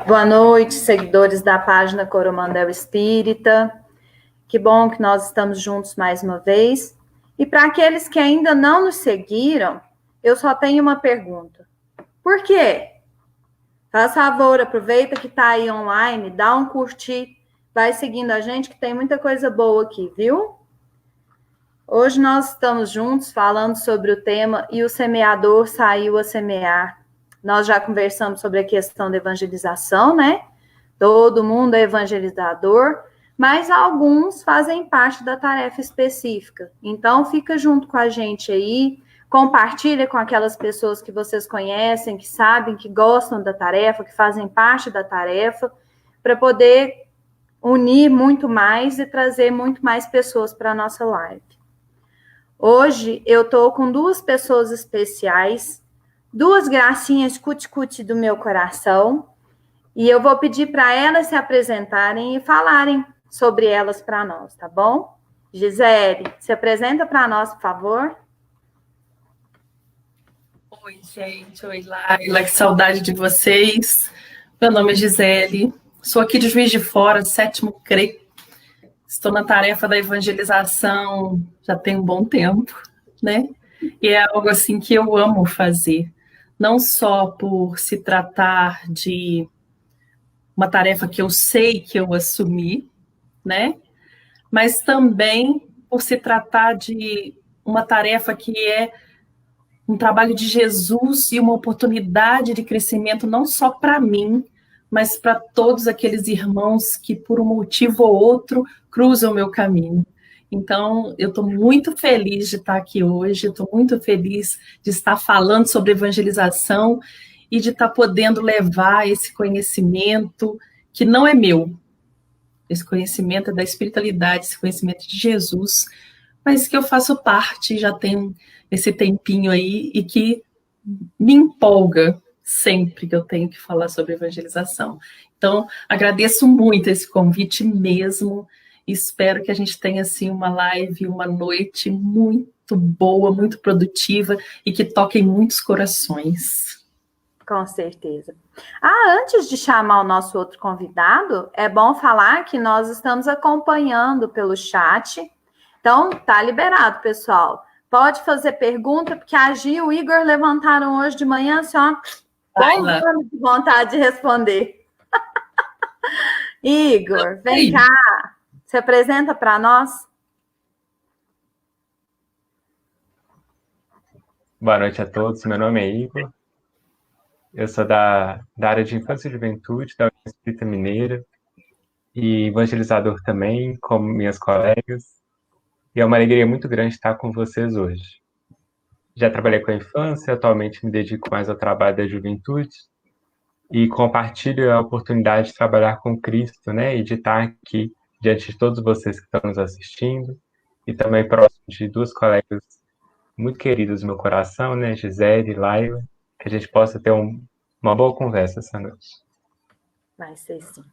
Boa noite, seguidores da página Coromandel Espírita. Que bom que nós estamos juntos mais uma vez. E para aqueles que ainda não nos seguiram, eu só tenho uma pergunta. Por quê? Faz favor, aproveita que está aí online, dá um curtir, vai seguindo a gente que tem muita coisa boa aqui, viu? Hoje nós estamos juntos falando sobre o tema E o Semeador Saiu a Semear. Nós já conversamos sobre a questão da evangelização, né? Todo mundo é evangelizador, mas alguns fazem parte da tarefa específica. Então, fica junto com a gente aí, compartilha com aquelas pessoas que vocês conhecem, que sabem, que gostam da tarefa, que fazem parte da tarefa, para poder unir muito mais e trazer muito mais pessoas para a nossa live. Hoje, eu estou com duas pessoas especiais, duas gracinhas cuti-cuti do meu coração, e eu vou pedir para elas se apresentarem e falarem sobre elas para nós, tá bom? Gisele, se apresenta para nós, por favor. Oi, gente. Oi, Laila. Que saudade de vocês. Meu nome é Gisele. Sou aqui de Juiz de Fora, 7º CRE. Estou na tarefa da evangelização já tem um bom tempo, né? E é algo assim que eu amo fazer. Não só por se tratar de uma tarefa que eu sei que eu assumi, né? Mas também por se tratar de uma tarefa que é um trabalho de Jesus e uma oportunidade de crescimento não só para mim, mas para todos aqueles irmãos que, por um motivo ou outro, cruzam o meu caminho. Então, eu estou muito feliz de estar aqui hoje, estou muito feliz de estar falando sobre evangelização e de estar podendo levar esse conhecimento que não é meu, esse conhecimento é da espiritualidade, esse conhecimento de Jesus, mas que eu faço parte, já tem esse tempinho aí, e que me empolga sempre que eu tenho que falar sobre evangelização. Então, agradeço muito esse convite mesmo, e espero que a gente tenha, assim, uma live, uma noite muito boa, muito produtiva, e que toque em muitos corações. Com certeza. Antes de chamar o nosso outro convidado, é bom falar que nós estamos acompanhando pelo chat. Então, tá liberado, pessoal. Pode fazer pergunta, porque a Gi e o Igor levantaram hoje de manhã, assim, ó, bombando de vontade de responder. Igor, vem cá. Se apresenta para nós. Boa noite a todos. Meu nome é Igor. Eu sou da área de Infância e Juventude, da União Espírita Mineira, e evangelizador também, como minhas colegas. E é uma alegria muito grande estar com vocês hoje. Já trabalhei com a infância, atualmente me dedico mais ao trabalho da juventude e compartilho a oportunidade de trabalhar com Cristo, né? E de estar aqui diante de todos vocês que estão nos assistindo e também próximo de duas colegas muito queridas do meu coração, né? Gisele e Laila, que a gente possa ter uma boa conversa essa noite. Vai ser sim.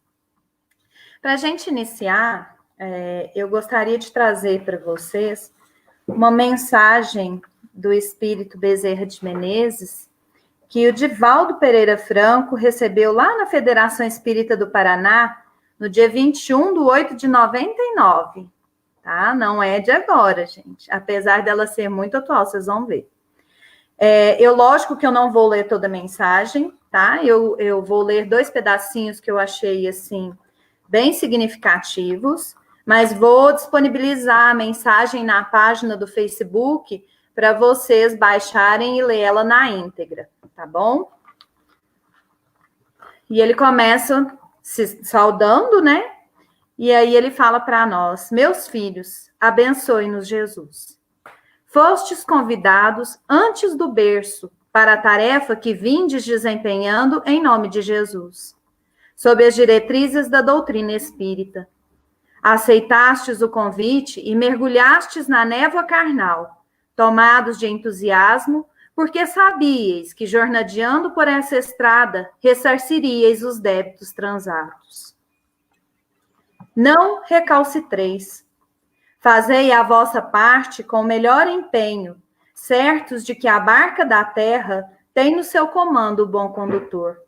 Para a gente iniciar, eu gostaria de trazer para vocês uma mensagem do Espírito Bezerra de Menezes, que o Divaldo Pereira Franco recebeu lá na Federação Espírita do Paraná, no dia 21/8/99, tá? Não é de agora, gente, apesar dela ser muito atual, vocês vão ver. Lógico que eu não vou ler toda a mensagem, tá? Eu vou ler 2 pedacinhos que eu achei, assim, bem significativos, mas vou disponibilizar a mensagem na página do Facebook para vocês baixarem e ler ela na íntegra, tá bom? E ele começa se saudando, né? E aí ele fala para nós: meus filhos, abençoe-nos Jesus. Fostes convidados antes do berço para a tarefa que vindes desempenhando em nome de Jesus, sob as diretrizes da doutrina espírita. Aceitastes o convite e mergulhastes na névoa carnal, tomados de entusiasmo, porque sabíeis que, jornadeando por essa estrada, ressarciríeis os débitos transatos. Não recalcitreis. Fazei a vossa parte com o melhor empenho, certos de que a barca da terra tem no seu comando o bom condutor.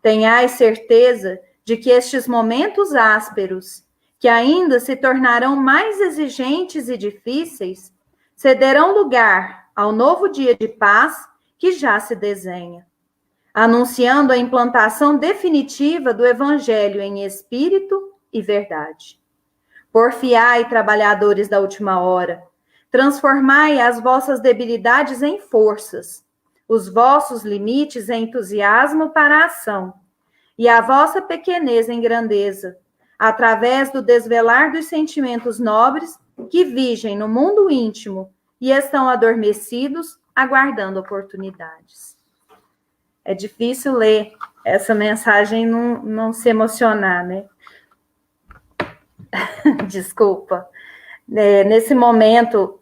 Tenhais certeza de que estes momentos ásperos, que ainda se tornarão mais exigentes e difíceis, cederão lugar ao novo dia de paz que já se desenha, anunciando a implantação definitiva do Evangelho em espírito e verdade. Porfiai, trabalhadores da última hora, transformai as vossas debilidades em forças, os vossos limites em entusiasmo para a ação, e a vossa pequenez em grandeza, através do desvelar dos sentimentos nobres que vigem no mundo íntimo e estão adormecidos, aguardando oportunidades. É difícil ler essa mensagem e não se emocionar, né? Desculpa. Nesse momento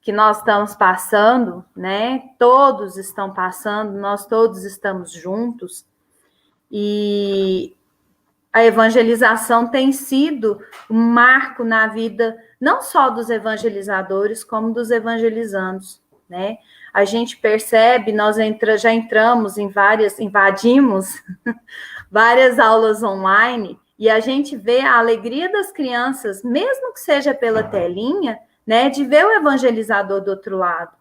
que nós estamos passando, né? Todos estão passando, nós todos estamos juntos, e a evangelização tem sido um marco na vida, não só dos evangelizadores, como dos evangelizandos, né? A gente percebe, nós já entramos invadimos várias aulas online, e a gente vê a alegria das crianças, mesmo que seja pela telinha, né, de ver o evangelizador do outro lado.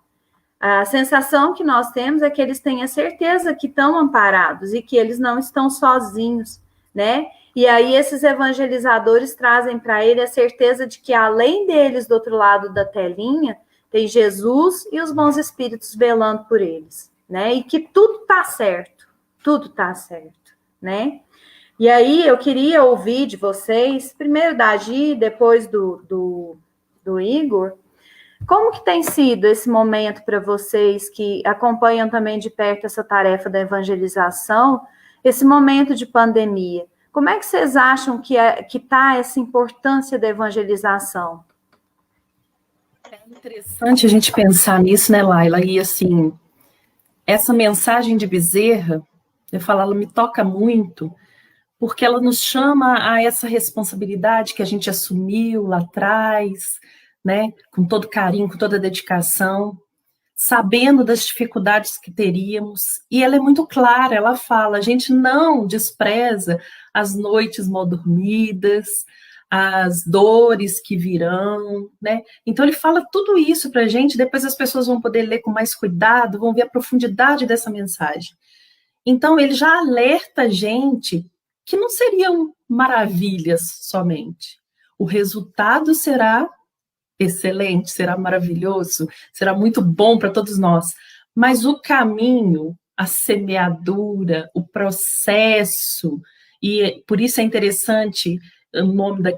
A sensação que nós temos é que eles têm a certeza que estão amparados e que eles não estão sozinhos, né? E aí esses evangelizadores trazem para ele a certeza de que além deles do outro lado da telinha, tem Jesus e os bons espíritos velando por eles, né? E que tudo está certo, né? E aí eu queria ouvir de vocês, primeiro da Gi, depois do Igor, como que tem sido esse momento para vocês que acompanham também de perto essa tarefa da evangelização, esse momento de pandemia? Como é que vocês acham que está essa importância da evangelização? É interessante a gente pensar nisso, né, Laila? E assim, essa mensagem de Bezerra, eu falo, ela me toca muito, porque ela nos chama a essa responsabilidade que a gente assumiu lá atrás, né, com todo carinho, com toda dedicação, sabendo das dificuldades que teríamos, e ela é muito clara, ela fala, a gente não despreza as noites mal dormidas, as dores que virão, né? Então ele fala tudo isso para a gente, depois as pessoas vão poder ler com mais cuidado, vão ver a profundidade dessa mensagem. Então ele já alerta a gente que não seriam maravilhas somente. O resultado será excelente, será maravilhoso, será muito bom para todos nós. Mas o caminho, a semeadura, o processo, e por isso é interessante o nome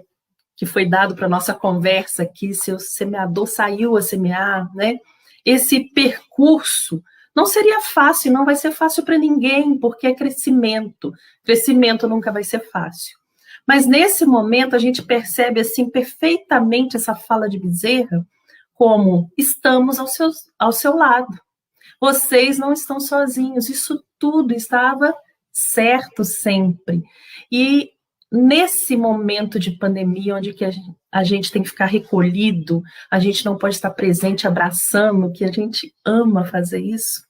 que foi dado para a nossa conversa aqui, se o semeador saiu a semear, né? Esse percurso não seria fácil, não vai ser fácil para ninguém, porque é crescimento. Crescimento nunca vai ser fácil. Mas nesse momento a gente percebe assim perfeitamente essa fala de Bezerra como estamos ao seu lado. Vocês não estão sozinhos. Isso tudo estava certo sempre. E nesse momento de pandemia, onde que a gente tem que ficar recolhido, a gente não pode estar presente abraçando, que a gente ama fazer isso,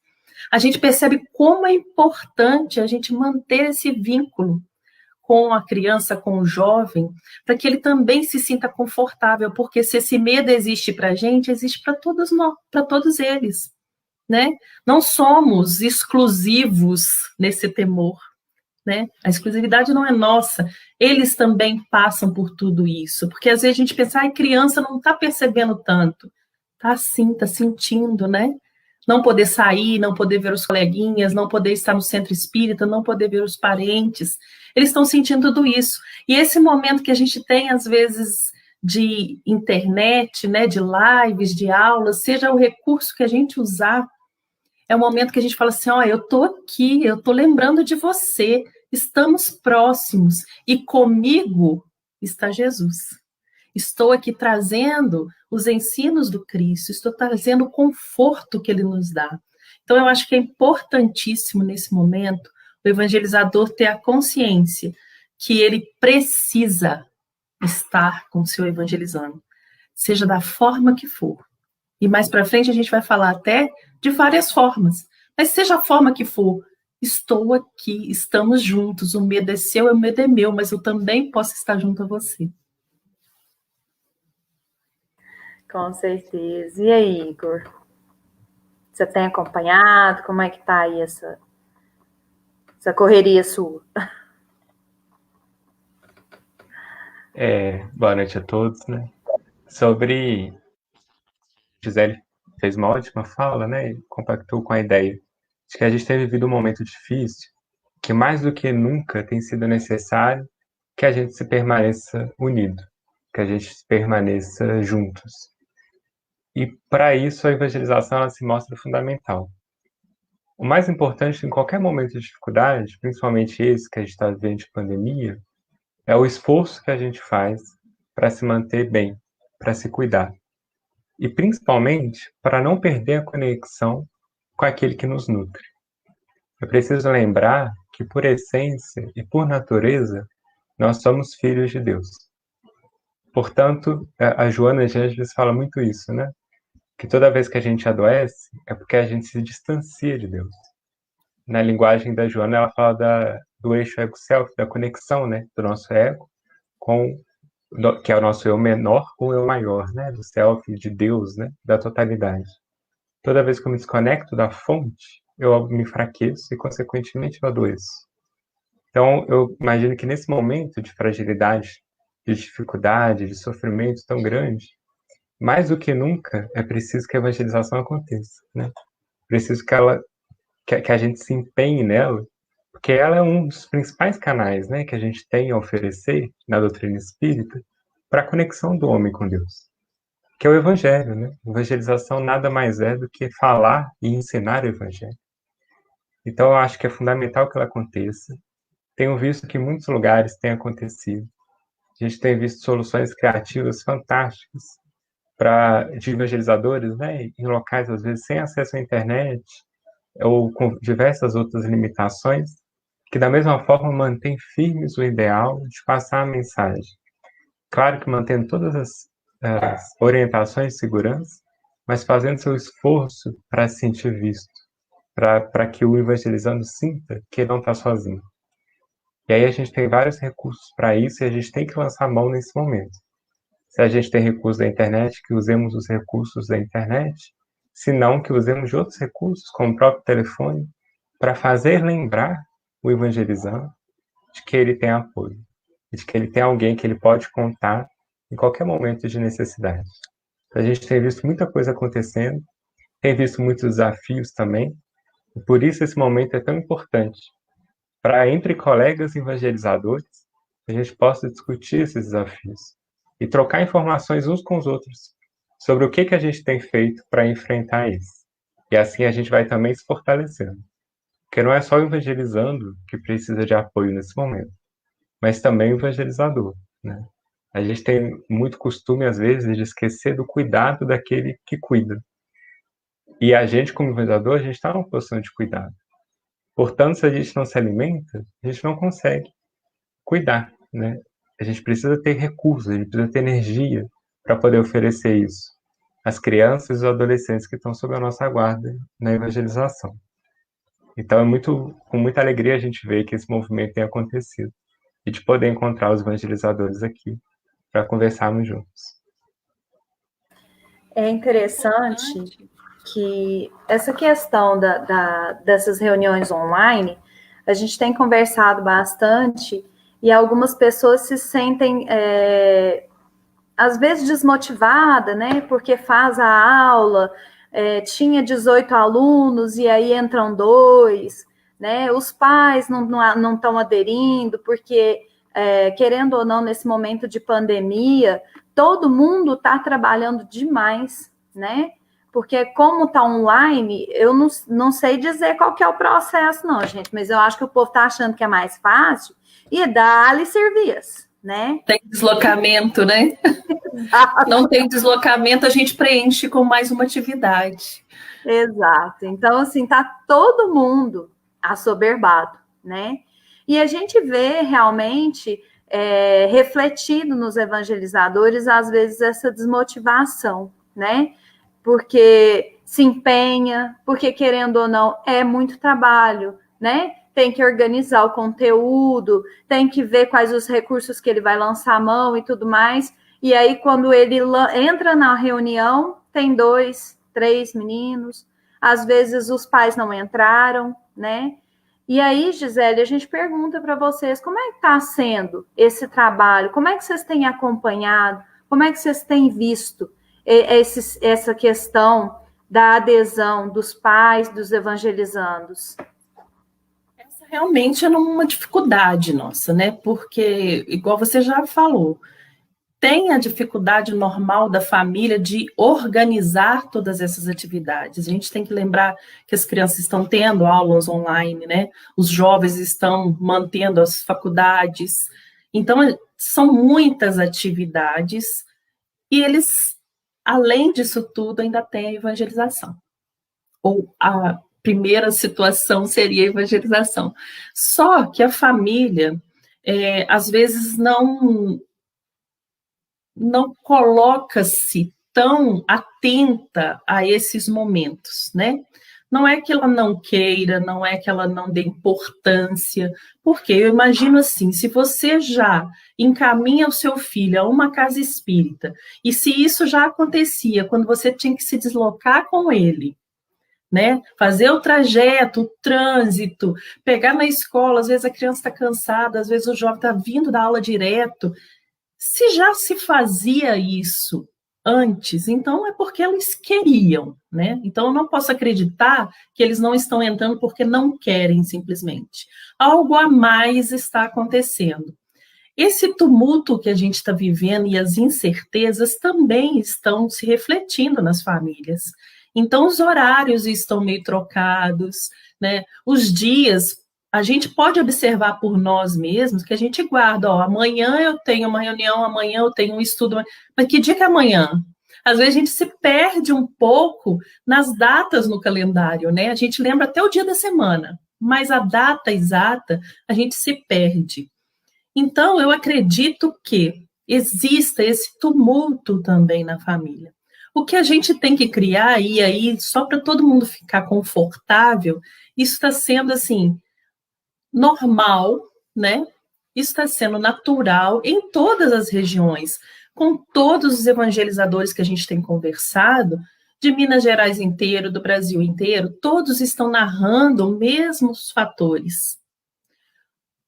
a gente percebe como é importante a gente manter esse vínculo com a criança, com o jovem, para que ele também se sinta confortável, porque se esse medo existe para a gente, existe para todos nós, para todos eles, né? Não somos exclusivos nesse temor, né? A exclusividade não é nossa, eles também passam por tudo isso, porque às vezes a gente pensa, criança não está percebendo tanto, tá sim, está sentindo, né? Não poder sair, não poder ver os coleguinhas, não poder estar no centro espírita, não poder ver os parentes, eles estão sentindo tudo isso. E esse momento que a gente tem, às vezes, de internet, né, de lives, de aulas, seja o recurso que a gente usar, é o momento que a gente fala assim, eu estou aqui, eu estou lembrando de você, estamos próximos, e comigo está Jesus. Estou aqui trazendo os ensinos do Cristo, estou trazendo o conforto que ele nos dá. Então, eu acho que é importantíssimo, nesse momento, o evangelizador ter a consciência que ele precisa estar com o seu evangelizando, seja da forma que for. E mais para frente a gente vai falar até de várias formas, mas seja a forma que for, estou aqui, estamos juntos, o medo é seu, o medo é meu, mas eu também posso estar junto a você. Com certeza. E aí, Igor? Você tem acompanhado? Como é que tá aí essa correria sua? Boa noite a todos, né? Sobre Gisele fez uma ótima fala, né? E compactou com a ideia de que a gente tem vivido um momento difícil, que mais do que nunca tem sido necessário que a gente se permaneça unido, que a gente permaneça juntos. E para isso a evangelização ela se mostra fundamental. O mais importante em qualquer momento de dificuldade, principalmente esse que a gente está vivendo de pandemia, é o esforço que a gente faz para se manter bem, para se cuidar. E principalmente para não perder a conexão com aquele que nos nutre. É preciso lembrar que, por essência e por natureza, nós somos filhos de Deus. Portanto, a Joana de Ângeles fala muito isso, né? Que toda vez que a gente adoece, é porque a gente se distancia de Deus. Na linguagem da Joana, ela fala do eixo ego-self, da conexão, né? Do nosso ego com que é o nosso eu menor com o eu maior, né? Do self, de Deus, né? Da totalidade. Toda vez que eu me desconecto da fonte, eu me enfraqueço e, consequentemente, eu adoeço. Então, eu imagino que nesse momento de fragilidade, de dificuldade, de sofrimento tão grande, mais do que nunca, é preciso que a evangelização aconteça, né? Preciso que a gente se empenhe nela, porque ela é um dos principais canais, né, que a gente tem a oferecer na doutrina espírita para a conexão do homem com Deus, que é o Evangelho, né? Evangelização nada mais é do que falar e ensinar o Evangelho. Então, eu acho que é fundamental que ela aconteça. Tenho visto que em muitos lugares tem acontecido. A gente tem visto soluções criativas fantásticas de evangelizadores, né, em locais, às vezes, sem acesso à internet, ou com diversas outras limitações, que da mesma forma mantém firmes o ideal de passar a mensagem. Claro que mantendo todas as orientações de segurança, mas fazendo seu esforço para se sentir visto, para que o evangelizando sinta que ele não está sozinho. E aí a gente tem vários recursos para isso e a gente tem que lançar a mão nesse momento. Se a gente tem recursos da internet, que usemos os recursos da internet, se não, que usemos de outros recursos, como o próprio telefone, para fazer lembrar o evangelizando de que ele tem apoio, de que ele tem alguém que ele pode contar em qualquer momento de necessidade. A gente tem visto muita coisa acontecendo, tem visto muitos desafios também, e por isso esse momento é tão importante, para entre colegas evangelizadores, a gente possa discutir esses desafios e trocar informações uns com os outros sobre o que a gente tem feito para enfrentar isso. E assim a gente vai também se fortalecendo. Porque não é só o evangelizando que precisa de apoio nesse momento, mas também o evangelizador, né? A gente tem muito costume, às vezes, de esquecer do cuidado daquele que cuida. E a gente, como evangelizador, a gente está numa posição de cuidado. Portanto, se a gente não se alimenta, a gente não consegue cuidar, né? A gente precisa ter recursos, a gente precisa ter energia para poder oferecer isso às crianças e os adolescentes que estão sob a nossa guarda na evangelização. Então, com muita alegria a gente vê que esse movimento tem acontecido e de poder encontrar os evangelizadores aqui para conversarmos juntos. É interessante que essa questão dessas reuniões online, a gente tem conversado bastante e algumas pessoas se sentem, às vezes, desmotivadas, né? Porque faz a aula, tinha 18 alunos e aí entram 2, né? Os pais não estão aderindo, porque, querendo ou não, nesse momento de pandemia, todo mundo está trabalhando demais, né? Porque como está online, eu não sei dizer qual que é o processo, não, gente, mas eu acho que o povo está achando que é mais fácil e dá-lhe serviço, né? Tem deslocamento, né? Não tem deslocamento, a gente preenche com mais uma atividade. Exato. Então, assim, tá todo mundo assoberbado, né? E a gente vê realmente refletido nos evangelizadores, às vezes, essa desmotivação, né? Porque se empenha, porque, querendo ou não, é muito trabalho, né? tem que organizar o conteúdo, tem que ver quais os recursos que ele vai lançar à mão e tudo mais. E aí, quando ele entra na reunião, tem 2, 3 meninos. Às vezes, os pais não entraram, né? E aí, Gisele, a gente pergunta para vocês, como é que está sendo esse trabalho? Como é que vocês têm acompanhado? Como é que vocês têm visto essa questão da adesão dos pais, dos evangelizandos? Essa realmente é uma dificuldade nossa, né? Porque, igual você já falou, tem a dificuldade normal da família de organizar todas essas atividades. A gente tem que lembrar que as crianças estão tendo aulas online, né? Os jovens estão mantendo as faculdades. Então, são muitas atividades e eles, além disso tudo, ainda têm a evangelização. Ou a primeira situação seria a evangelização. Só que a família, às vezes, não coloca-se tão atenta a esses momentos, né? Não é que ela não queira, não é que ela não dê importância, porque eu imagino assim, se você já encaminha o seu filho a uma casa espírita, e se isso já acontecia quando você tinha que se deslocar com ele, né? Fazer o trajeto, o trânsito, pegar na escola, às vezes a criança está cansada, às vezes o jovem está vindo da aula direto. Se já se fazia isso antes, então é porque eles queriam, né? Então eu não posso acreditar que eles não estão entrando porque não querem simplesmente. Algo a mais está acontecendo. Esse tumulto que a gente está vivendo e as incertezas também estão se refletindo nas famílias. Então os horários estão meio trocados, né? Os dias, a gente pode observar por nós mesmos que a gente guarda, ó, amanhã eu tenho uma reunião, amanhã eu tenho um estudo, mas que dia que é amanhã? Às vezes a gente se perde um pouco nas datas no calendário, né? A gente lembra até o dia da semana, mas a data exata a gente se perde. Então, eu acredito que exista esse tumulto também na família. O que a gente tem que criar, e aí, só para todo mundo ficar confortável, isso está sendo, assim, normal, né? Isso está sendo natural em todas as regiões, com todos os evangelizadores que a gente tem conversado, de Minas Gerais inteiro, do Brasil inteiro, todos estão narrando os mesmos fatores.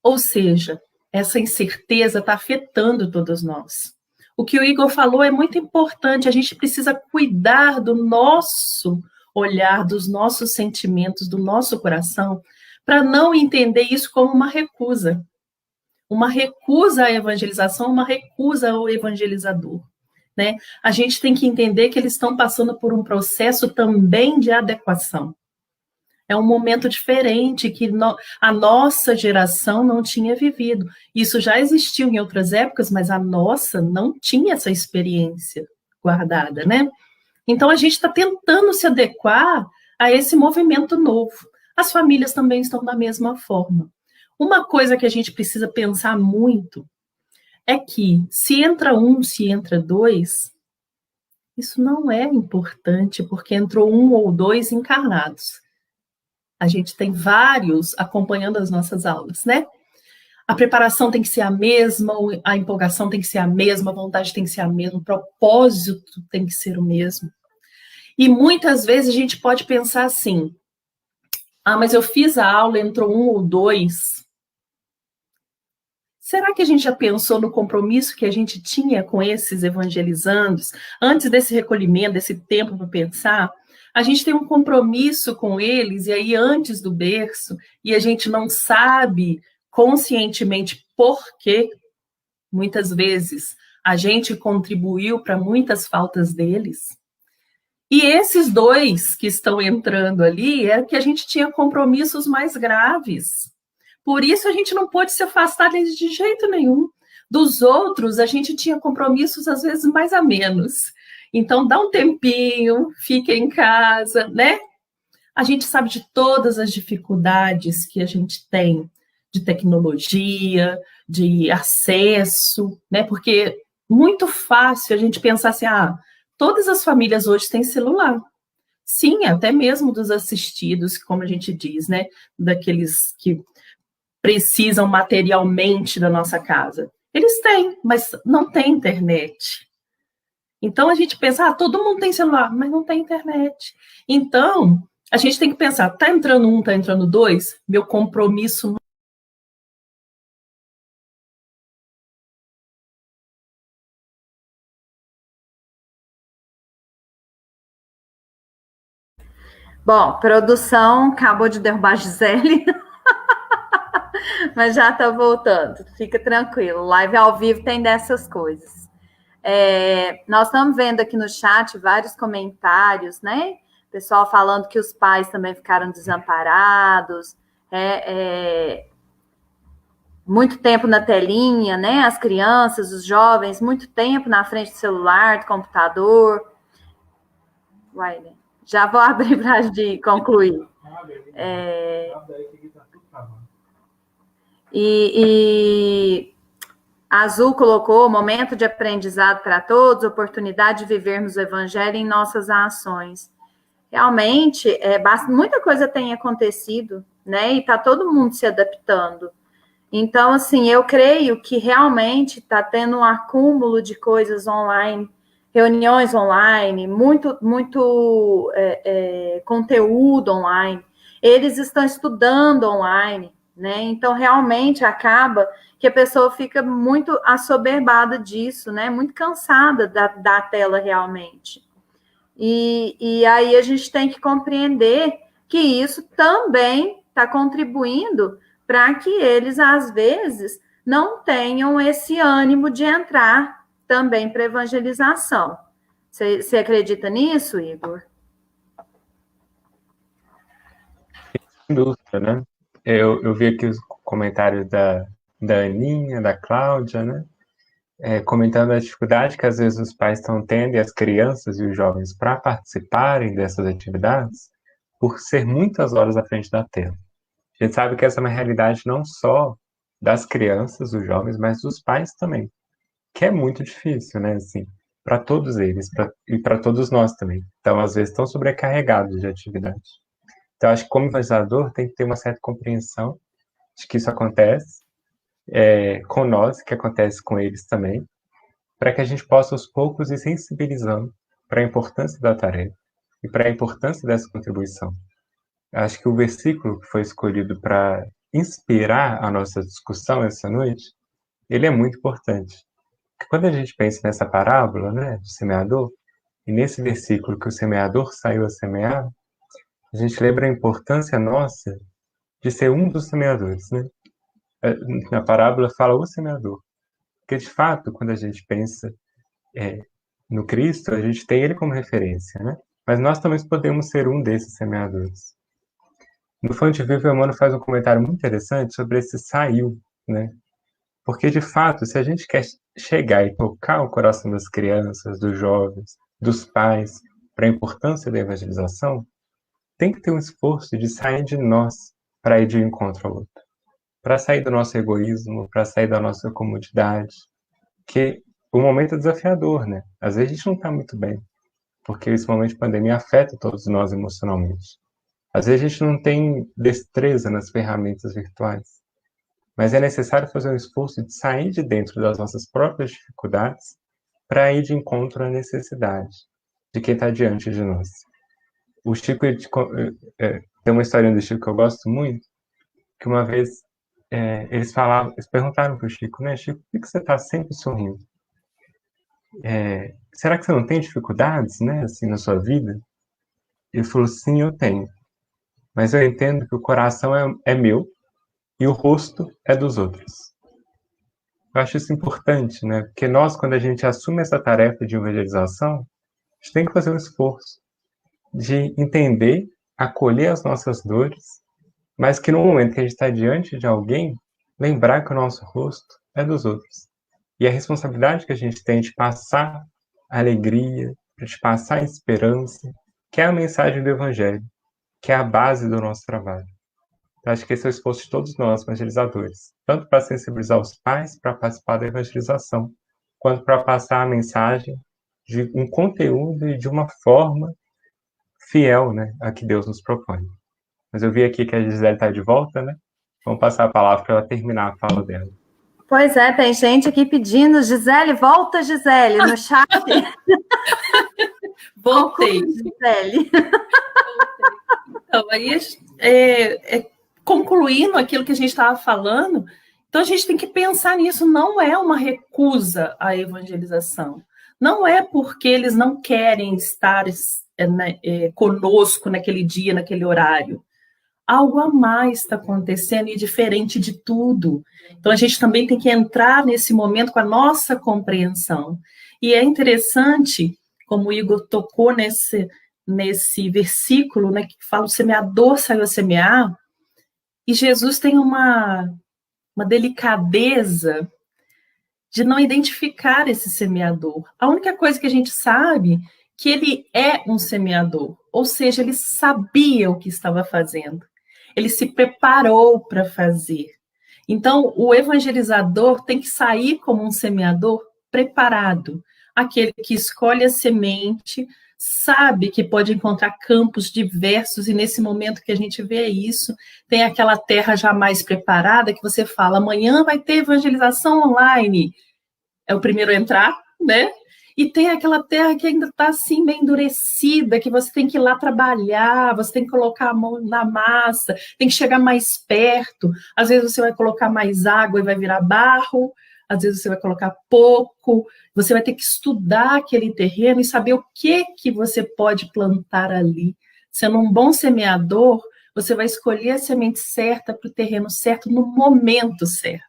Ou seja, essa incerteza está afetando todos nós. O que o Igor falou é muito importante, a gente precisa cuidar do nosso olhar, dos nossos sentimentos, do nosso coração, para não entender isso como uma recusa à evangelização, uma recusa ao evangelizador, né? A gente tem que entender que eles estão passando por um processo também de adequação. É um momento diferente que a nossa geração não tinha vivido. Isso já existiu em outras épocas, mas a nossa não tinha essa experiência guardada, né? Então, a gente está tentando se adequar a esse movimento novo. As famílias também estão da mesma forma. Uma coisa que a gente precisa pensar muito é que se entra um, se entra dois, isso não é importante, porque entrou um ou dois encarnados. A gente tem vários acompanhando as nossas aulas, né? A preparação tem que ser a mesma, a empolgação tem que ser a mesma, a vontade tem que ser a mesma, o propósito tem que ser o mesmo. E muitas vezes a gente pode pensar assim, mas eu fiz a aula, entrou um ou dois. Será que a gente já pensou no compromisso que a gente tinha com esses evangelizandos? Antes desse recolhimento, desse tempo para pensar, a gente tem um compromisso com eles, e aí antes do berço, e a gente não sabe conscientemente por quê. Muitas vezes a gente contribuiu para muitas faltas deles. E esses dois que estão entrando ali é que a gente tinha compromissos mais graves. Por isso a gente não pôde se afastar deles de jeito nenhum. Dos outros, a gente tinha compromissos, às vezes, mais a menos. Então, dá um tempinho, fica em casa, né? A gente sabe de todas as dificuldades que a gente tem de tecnologia, de acesso, né? Porque muito fácil a gente pensar assim, todas as famílias hoje têm celular. Sim, até mesmo dos assistidos, como a gente diz, né? Daqueles que precisam materialmente da nossa casa. Eles têm, mas não tem internet. Então a gente pensa, todo mundo tem celular, mas não tem internet. Então, a gente tem que pensar, tá entrando um, tá entrando dois, meu compromisso. Bom, produção acabou de derrubar a Gisele, mas já está voltando. Fica tranquilo. Live ao vivo tem dessas coisas. Nós estamos vendo aqui no chat vários comentários, né? Pessoal falando que os pais também ficaram desamparados. Muito tempo na telinha, né? As crianças, os jovens, muito tempo na frente do celular, do computador. Uai, né? Já vou abrir para de concluir. Azul colocou momento de aprendizado para todos, oportunidade de vivermos o evangelho em nossas ações. Realmente, muita coisa tem acontecido, né? E está todo mundo se adaptando. Então, assim, eu creio que realmente está tendo um acúmulo de coisas online, reuniões online, muito conteúdo online. Eles estão estudando online, né? Então, realmente, acaba que a pessoa fica muito assoberbada disso, né? Muito cansada da tela, realmente. E aí a gente tem que compreender que isso também está contribuindo para que eles, às vezes, não tenham esse ânimo de entrar também para evangelização. Você acredita nisso, Igor? Sem dúvida, né? Eu vi aqui os comentários da Aninha, da Cláudia, né? Comentando a dificuldade que às vezes os pais estão tendo e as crianças e os jovens para participarem dessas atividades por ser muitas horas à frente da tela. A gente sabe que essa é uma realidade não só das crianças, dos jovens, mas dos pais também, que é muito difícil, né? Assim, para todos eles e para todos nós também. Então, às vezes, estão sobrecarregados de atividade. Então, acho que como evangelizador tem que ter uma certa compreensão de que isso acontece com nós, que acontece com eles também, para que a gente possa aos poucos ir sensibilizando para a importância da tarefa e para a importância dessa contribuição. Acho que o versículo que foi escolhido para inspirar a nossa discussão essa noite, ele é muito importante. Porque quando a gente pensa nessa parábola, né, do semeador, e nesse versículo que o semeador saiu a semear, a gente lembra a importância nossa de ser um dos semeadores, né? Na parábola fala o semeador. Porque, de fato, quando a gente pensa no Cristo, a gente tem ele como referência, né? Mas nós também podemos ser um desses semeadores. No Fonte Viva, o Emmanuel faz um comentário muito interessante sobre esse saiu, né? Porque, de fato, se a gente quer chegar e tocar o coração das crianças, dos jovens, dos pais, para a importância da evangelização, tem que ter um esforço de sair de nós para ir de encontro ao outro. Para sair do nosso egoísmo, para sair da nossa comodidade. Que o momento é desafiador, né? Às vezes a gente não está muito bem, porque esse momento de pandemia afeta todos nós emocionalmente. Às vezes a gente não tem destreza nas ferramentas virtuais, mas é necessário fazer um esforço de sair de dentro das nossas próprias dificuldades para ir de encontro à necessidade de quem está diante de nós. O Chico tem uma historinha do Chico que eu gosto muito, que uma vez eles perguntaram para o Chico, né, Chico, por que você está sempre sorrindo? Será que você não tem dificuldades, né, assim, na sua vida? Ele falou, sim, eu tenho. Mas eu entendo que o coração é meu e o rosto é dos outros. Eu acho isso importante, né? Porque nós, quando a gente assume essa tarefa de evangelização, a gente tem que fazer um esforço de entender, acolher as nossas dores, mas que no momento que a gente está diante de alguém, lembrar que o nosso rosto é dos outros. E a responsabilidade que a gente tem de passar a alegria, de passar a esperança, que é a mensagem do Evangelho, que é a base do nosso trabalho. Eu acho que esse é o esforço de todos nós, evangelizadores, tanto para sensibilizar os pais para participar da evangelização, quanto para passar a mensagem de um conteúdo e de uma forma fiel, né, a que Deus nos propõe. Mas eu vi aqui que a Gisele está de volta, né? Vamos passar a palavra para ela terminar a fala dela. Pois é, tem gente aqui pedindo, Gisele, volta, Gisele, no chat. Voltei. Gisele. Então, aí, concluindo aquilo que a gente estava falando, então a gente tem que pensar nisso, não é uma recusa à evangelização. Não é porque eles não querem estar conosco naquele dia, naquele horário. Algo a mais está acontecendo e diferente de tudo. Então, a gente também tem que entrar nesse momento com a nossa compreensão. E é interessante, como o Igor tocou nesse versículo, né, que fala o semeador saiu a semear, e Jesus tem uma delicadeza de não identificar esse semeador. A única coisa que a gente sabe que ele é um semeador, ou seja, ele sabia o que estava fazendo. Ele se preparou para fazer. Então, o evangelizador tem que sair como um semeador preparado. Aquele que escolhe a semente, sabe que pode encontrar campos diversos, e nesse momento que a gente vê isso, tem aquela terra já mais preparada, que você fala, amanhã vai ter evangelização online. É o primeiro a entrar, né? E tem aquela terra que ainda está assim, bem endurecida, que você tem que ir lá trabalhar, você tem que colocar a mão na massa, tem que chegar mais perto. Às vezes você vai colocar mais água e vai virar barro, às vezes você vai colocar pouco, você vai ter que estudar aquele terreno e saber o que você pode plantar ali. Sendo um bom semeador, você vai escolher a semente certa para o terreno certo no momento certo.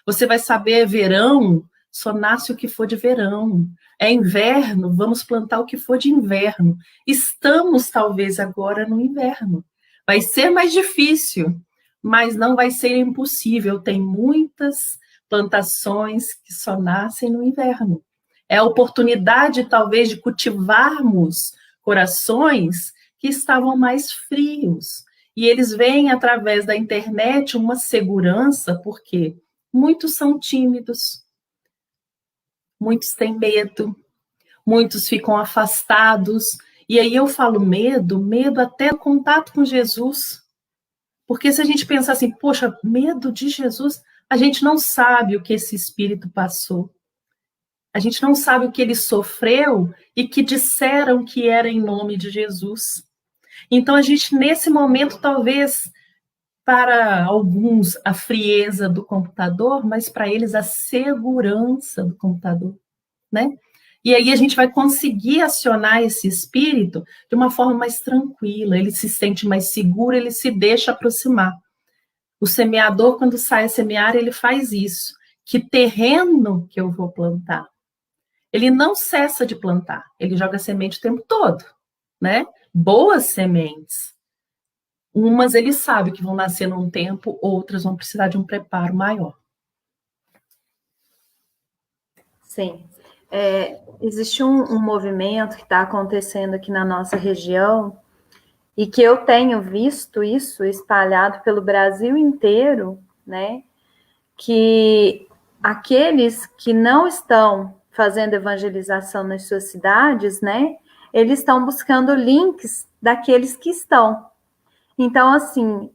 Você vai saber, verão, só nasce o que for de verão. É inverno, vamos plantar o que for de inverno. Estamos, talvez, agora no inverno. Vai ser mais difícil, mas não vai ser impossível. Tem muitas plantações que só nascem no inverno. É a oportunidade, talvez, de cultivarmos corações que estavam mais frios. E eles veem, através da internet, uma segurança, porque muitos são tímidos, muitos têm medo, muitos ficam afastados. E aí eu falo medo até o contato com Jesus. Porque se a gente pensar assim, poxa, medo de Jesus, a gente não sabe o que esse espírito passou. A gente não sabe o que ele sofreu e que disseram que era em nome de Jesus. Então a gente, nesse momento, talvez, para alguns, a frieza do computador, mas para eles a segurança do computador, né? E aí a gente vai conseguir acionar esse espírito de uma forma mais tranquila, ele se sente mais seguro, ele se deixa aproximar. O semeador, quando sai a semear, ele faz isso. Que terreno que eu vou plantar? Ele não cessa de plantar, ele joga semente o tempo todo, né? Boas sementes. Umas ele sabe que vão nascer num tempo, outras vão precisar de um preparo maior. Sim. Existe um movimento que está acontecendo aqui na nossa região e que eu tenho visto isso espalhado pelo Brasil inteiro, né? Que aqueles que não estão fazendo evangelização nas suas cidades, né? Eles estão buscando links daqueles que estão. Então, assim,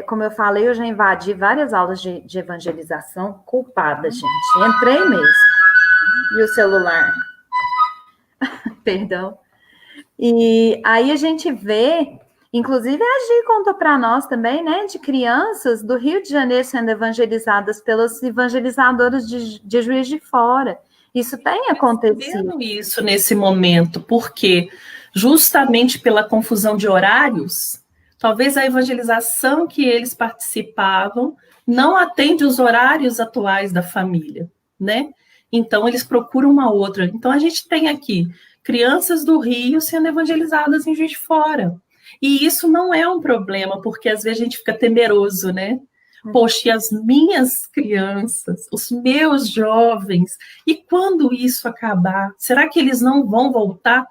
como eu falei, eu já invadi várias aulas de evangelização, culpada, gente. Entrei mesmo. E o celular? Perdão. E aí a gente vê, inclusive a Gi contou para nós também, né, de crianças do Rio de Janeiro sendo evangelizadas pelos evangelizadores de Juiz de Fora. Isso tem acontecido. Isso nesse momento, porque justamente pela confusão de horários, talvez a evangelização que eles participavam não atende os horários atuais da família, né? Então, eles procuram uma outra. Então, a gente tem aqui crianças do Rio sendo evangelizadas em Juiz de Fora. E isso não é um problema, porque às vezes a gente fica temeroso, né? Poxa, e as minhas crianças, os meus jovens, e quando isso acabar, será que eles não vão voltar?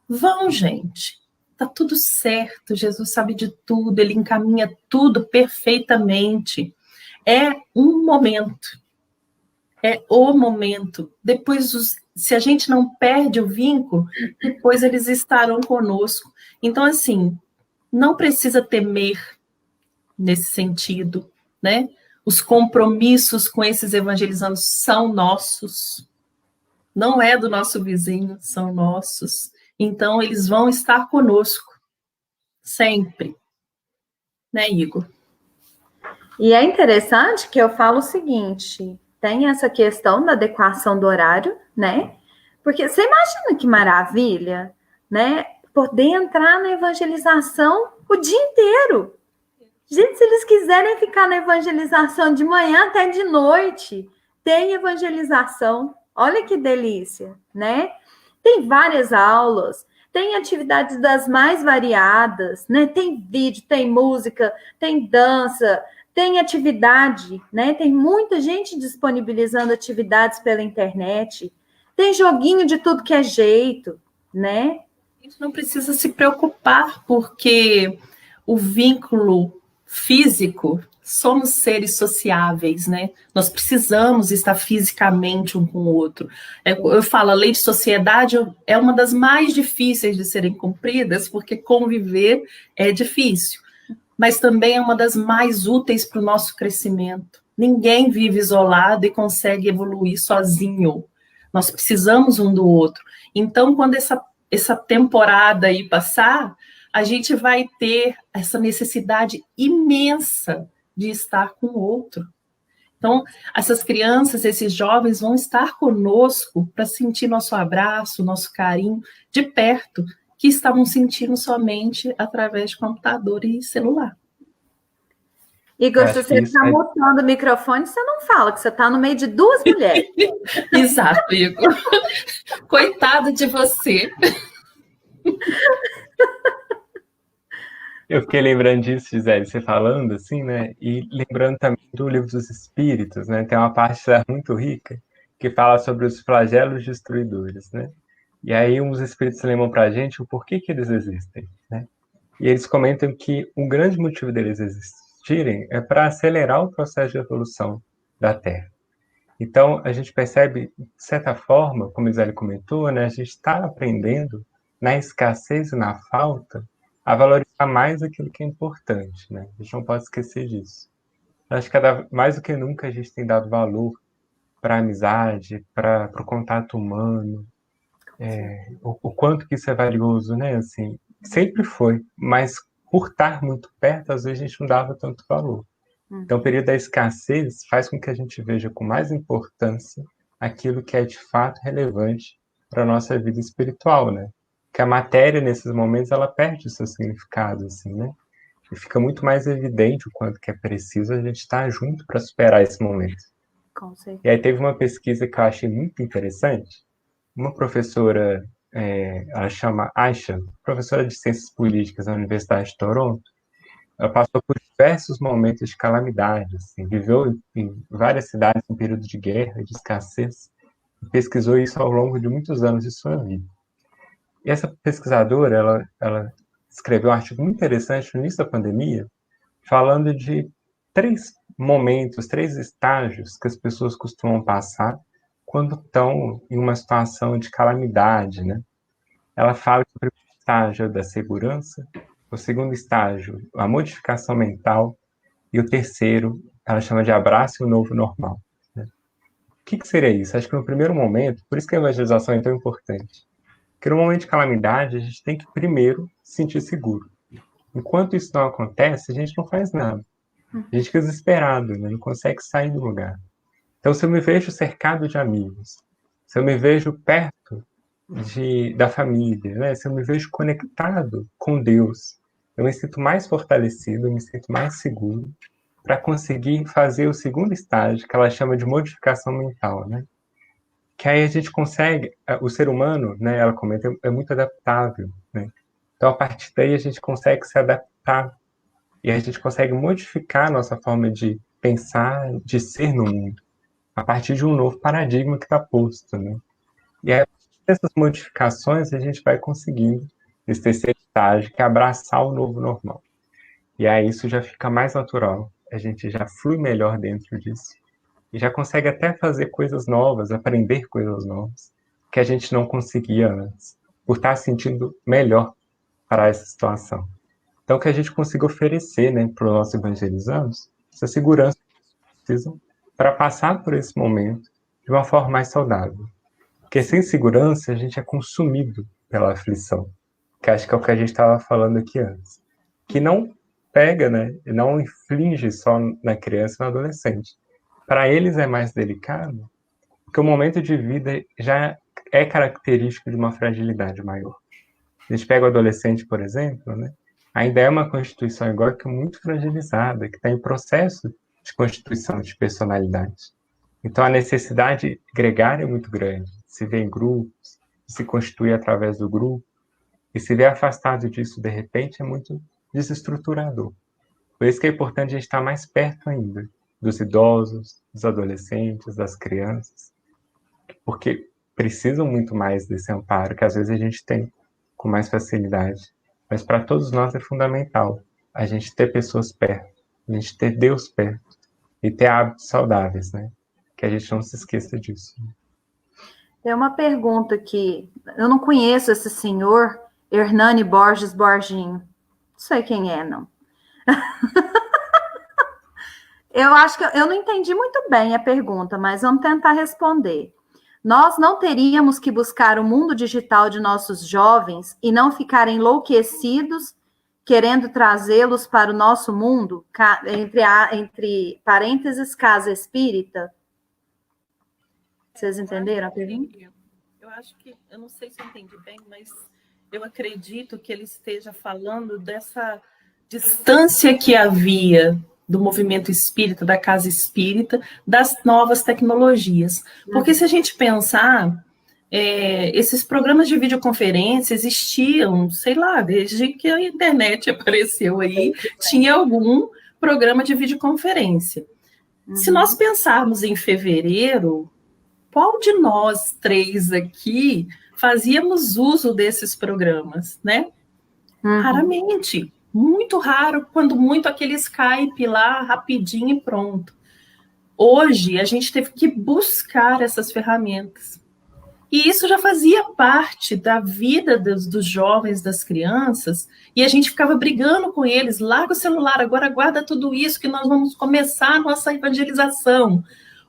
Vão, gente. Tá tudo certo, Jesus sabe de tudo, ele encaminha tudo perfeitamente. É um momento. É o momento. Depois, se a gente não perde o vínculo, depois eles estarão conosco. Então, assim, não precisa temer nesse sentido, né? Os compromissos com esses evangelizandos são nossos, não é do nosso vizinho, são nossos. Então, eles vão estar conosco, sempre. Né, Igor? E é interessante que eu falo o seguinte, tem essa questão da adequação do horário, né? Porque você imagina que maravilha, né? Poder entrar na evangelização o dia inteiro. Gente, se eles quiserem ficar na evangelização de manhã até de noite, tem evangelização. Olha que delícia, né? Tem várias aulas, tem atividades das mais variadas, né? Tem vídeo, tem música, tem dança, tem atividade, né? Tem muita gente disponibilizando atividades pela internet. Tem joguinho de tudo que é jeito, né? A gente não precisa se preocupar, porque o vínculo físico, somos seres sociáveis, né? Nós precisamos estar fisicamente um com o outro. Eu falo, a lei de sociedade é uma das mais difíceis de serem cumpridas, porque conviver é difícil, mas também é uma das mais úteis para o nosso crescimento. Ninguém vive isolado e consegue evoluir sozinho. Nós precisamos um do outro. Então, quando essa temporada aí passar, a gente vai ter essa necessidade imensa de estar com o outro. Então, essas crianças, esses jovens vão estar conosco para sentir nosso abraço, nosso carinho de perto, que estavam sentindo somente através de computador e celular. Igor, se você está mutando o microfone, você não fala, que você está no meio de duas mulheres. Exato, Igor. Coitado de você. Eu fiquei lembrando disso, Gisele, você falando assim, né? E lembrando também do Livro dos Espíritos, né? Tem uma parte muito rica que fala sobre os flagelos destruidores, né? E aí uns espíritos lembram para a gente o porquê que eles existem, né? E eles comentam que um grande motivo deles existirem é para acelerar o processo de evolução da Terra. Então, a gente percebe, de certa forma, como a Gisele comentou, né? A gente está aprendendo na escassez e na falta a valorizar mais aquilo que é importante, né? A gente não pode esquecer disso. Acho que mais do que nunca a gente tem dado valor para a amizade, para o contato humano, o quanto que isso é valioso, né? Assim, sempre foi, mas por estar muito perto, às vezes a gente não dava tanto valor. Então, o período da escassez faz com que a gente veja com mais importância aquilo que é de fato relevante para a nossa vida espiritual, né? Que a matéria, nesses momentos, ela perde o seu significado, assim, né? E fica muito mais evidente o quanto que é preciso a gente estar junto para superar esse momento. Com certeza. E aí teve uma pesquisa que eu achei muito interessante. Uma professora, ela chama Aisha, professora de Ciências Políticas na Universidade de Toronto, ela passou por diversos momentos de calamidade, assim, viveu em várias cidades em período de guerra, de escassez, e pesquisou isso ao longo de muitos anos de sua vida. E essa pesquisadora, ela escreveu um artigo muito interessante no início da pandemia, falando de 3 momentos, 3 estágios que as pessoas costumam passar quando estão em uma situação de calamidade, né? Ela fala que o primeiro estágio é da segurança, o segundo estágio, a modificação mental, e o terceiro, ela chama de abraço e o novo normal. Né? O que seria isso? Acho que no primeiro momento, por isso que a evangelização é tão importante, porque no momento de calamidade, a gente tem que primeiro se sentir seguro. Enquanto isso não acontece, a gente não faz nada. A gente fica desesperado, né? Não consegue sair do lugar. Então, se eu me vejo cercado de amigos, se eu me vejo perto da família, né? Se eu me vejo conectado com Deus, eu me sinto mais fortalecido, eu me sinto mais seguro para conseguir fazer o segundo estágio, que ela chama de modificação mental, né? Que aí a gente consegue, o ser humano, né, ela comenta, é muito adaptável, né? Então, a partir daí, a gente consegue se adaptar e a gente consegue modificar a nossa forma de pensar, de ser no mundo, a partir de um novo paradigma que está posto, né? E aí, essas modificações, a gente vai conseguindo, nesse terceiro estágio, que é abraçar o novo normal. E aí isso já fica mais natural, a gente já flui melhor dentro disso, e já consegue até fazer coisas novas, aprender coisas novas, que a gente não conseguia antes, por estar sentindo melhor para essa situação. Então, que a gente consiga oferecer, né, para os nossos evangelizandos essa segurança que eles precisam para passar por esse momento de uma forma mais saudável. Porque sem segurança, a gente é consumido pela aflição, que acho que é o que a gente estava falando aqui antes, que não pega, né, e não inflige só na criança e no adolescente. Para eles é mais delicado, porque o momento de vida já é característico de uma fragilidade maior. A gente pega o adolescente, por exemplo, né, ainda é uma constituição agora muito fragilizada, que está em processo de constituição de personalidade. Então, a necessidade gregária é muito grande, se vê em grupos, se constitui através do grupo, e se ver afastado disso, de repente, é muito desestruturador. Por isso que é importante a gente estar mais perto ainda dos idosos, dos adolescentes, das crianças, porque precisam muito mais desse amparo, que às vezes a gente tem com mais facilidade. Mas para todos nós é fundamental a gente ter pessoas perto, a gente ter Deus perto e ter hábitos saudáveis, né? Que a gente não se esqueça disso. Tem uma pergunta aqui. Eu não conheço esse senhor, Hernani Borges Borginho. Não sei quem é, não. Eu acho que eu não entendi muito bem a pergunta, mas vamos tentar responder. Nós não teríamos que buscar o mundo digital de nossos jovens e não ficar enlouquecidos querendo trazê-los para o nosso mundo, entre parênteses, casa espírita? Vocês entenderam a pergunta? Eu acho que, eu não sei se eu entendi bem, mas eu acredito que ele esteja falando dessa distância que havia do movimento espírita, da casa espírita, das novas tecnologias. Porque se a gente pensar, esses programas de videoconferência existiam, sei lá, desde que a internet apareceu aí, tinha algum programa de videoconferência. Se nós pensarmos em fevereiro, qual de nós três aqui fazíamos uso desses programas, né? Raramente. Muito raro, quando muito aquele Skype lá, rapidinho e pronto. Hoje, a gente teve que buscar essas ferramentas. E isso já fazia parte da vida dos jovens, das crianças, e a gente ficava brigando com eles, larga o celular, agora guarda tudo isso que nós vamos começar a nossa evangelização.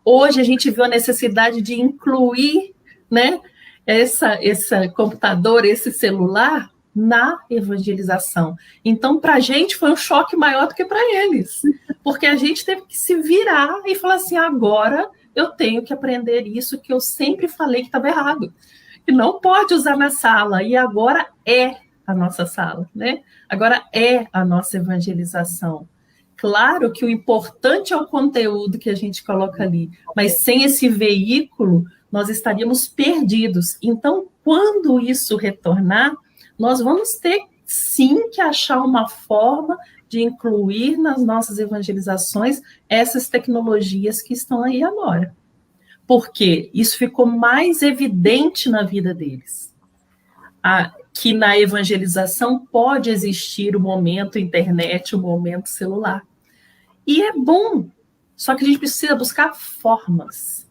Hoje a gente viu a necessidade de incluir, né, esse computador, esse celular, na evangelização. Então, para a gente foi um choque maior do que para eles, porque a gente teve que se virar e falar assim, agora eu tenho que aprender isso que eu sempre falei que estava errado, que não pode usar na sala, e agora é a nossa sala, né? Agora é a nossa evangelização. Claro que o importante é o conteúdo que a gente coloca ali, mas sem esse veículo, nós estaríamos perdidos. Então, quando isso retornar, nós vamos ter, sim, que achar uma forma de incluir nas nossas evangelizações essas tecnologias que estão aí agora. Porque isso ficou mais evidente na vida deles. Que na evangelização pode existir o momento internet, o momento celular. E é bom, só que a gente precisa buscar formas.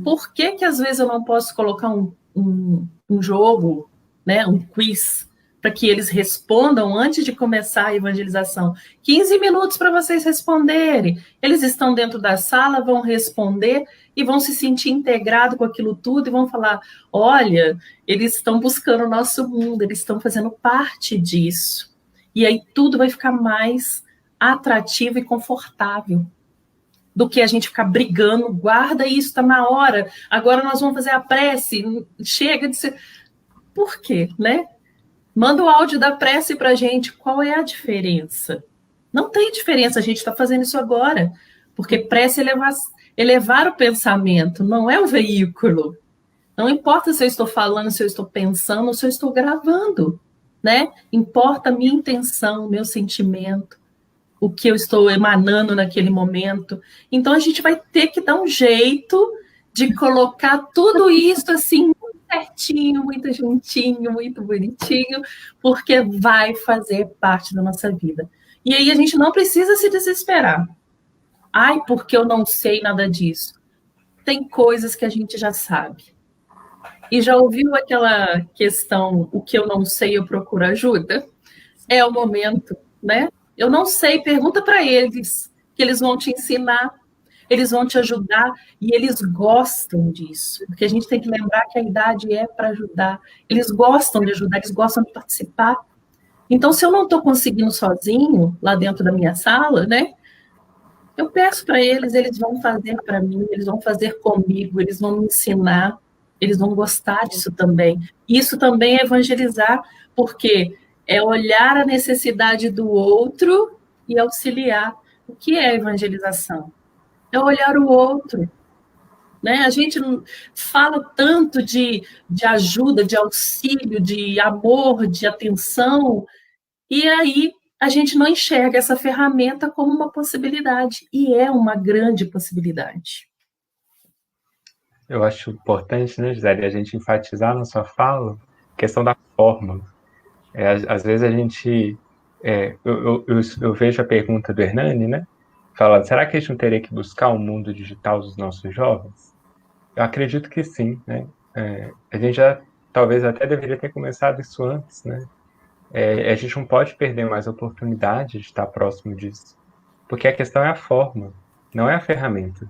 Por que às vezes eu não posso colocar um jogo, né, um quiz, para que eles respondam antes de começar a evangelização? 15 minutos para vocês responderem. Eles estão dentro da sala, vão responder e vão se sentir integrados com aquilo tudo e vão falar, olha, eles estão buscando o nosso mundo, eles estão fazendo parte disso. E aí tudo vai ficar mais atrativo e confortável do que a gente ficar brigando, guarda isso, está na hora, agora nós vamos fazer a prece, chega de ser... Por quê, né? Manda o áudio da prece para a gente. Qual é a diferença? Não tem diferença, a gente está fazendo isso agora. Porque prece é elevar o pensamento, não é o veículo. Não importa se eu estou falando, se eu estou pensando, ou se eu estou gravando, né? Importa a minha intenção, o meu sentimento, o que eu estou emanando naquele momento. Então, a gente vai ter que dar um jeito de colocar tudo isso assim, certinho, muito juntinho, muito bonitinho, porque vai fazer parte da nossa vida. E aí a gente não precisa se desesperar. Ai, porque eu não sei nada disso. Tem coisas que a gente já sabe. E já ouviu aquela questão, o que eu não sei, eu procuro ajuda? é o momento, né? Eu não sei, pergunta para eles, que eles vão te ensinar, eles vão te ajudar, e eles gostam disso, porque a gente tem que lembrar que a idade é para ajudar. Eles gostam de ajudar, eles gostam de participar. Então, se eu não estou conseguindo sozinho, lá dentro da minha sala, né? Eu peço para eles, eles vão fazer para mim, eles vão fazer comigo, eles vão me ensinar, eles vão gostar disso também. Isso também é evangelizar, porque é olhar a necessidade do outro e auxiliar. O que é evangelização? É olhar o outro. Né? A gente fala tanto de ajuda, de auxílio, de amor, de atenção, e aí a gente não enxerga essa ferramenta como uma possibilidade, e é uma grande possibilidade. Eu acho importante, né, Gisele, a gente enfatizar na sua fala a questão da forma. Às vezes a gente... eu vejo a pergunta do Hernani, né? Falando, será que a gente não teria que buscar um mundo digital dos nossos jovens? Eu acredito que sim, né? A gente já talvez até deveria ter começado isso antes, né? A gente não pode perder mais a oportunidade de estar próximo disso, porque a questão é a forma, não é a ferramenta.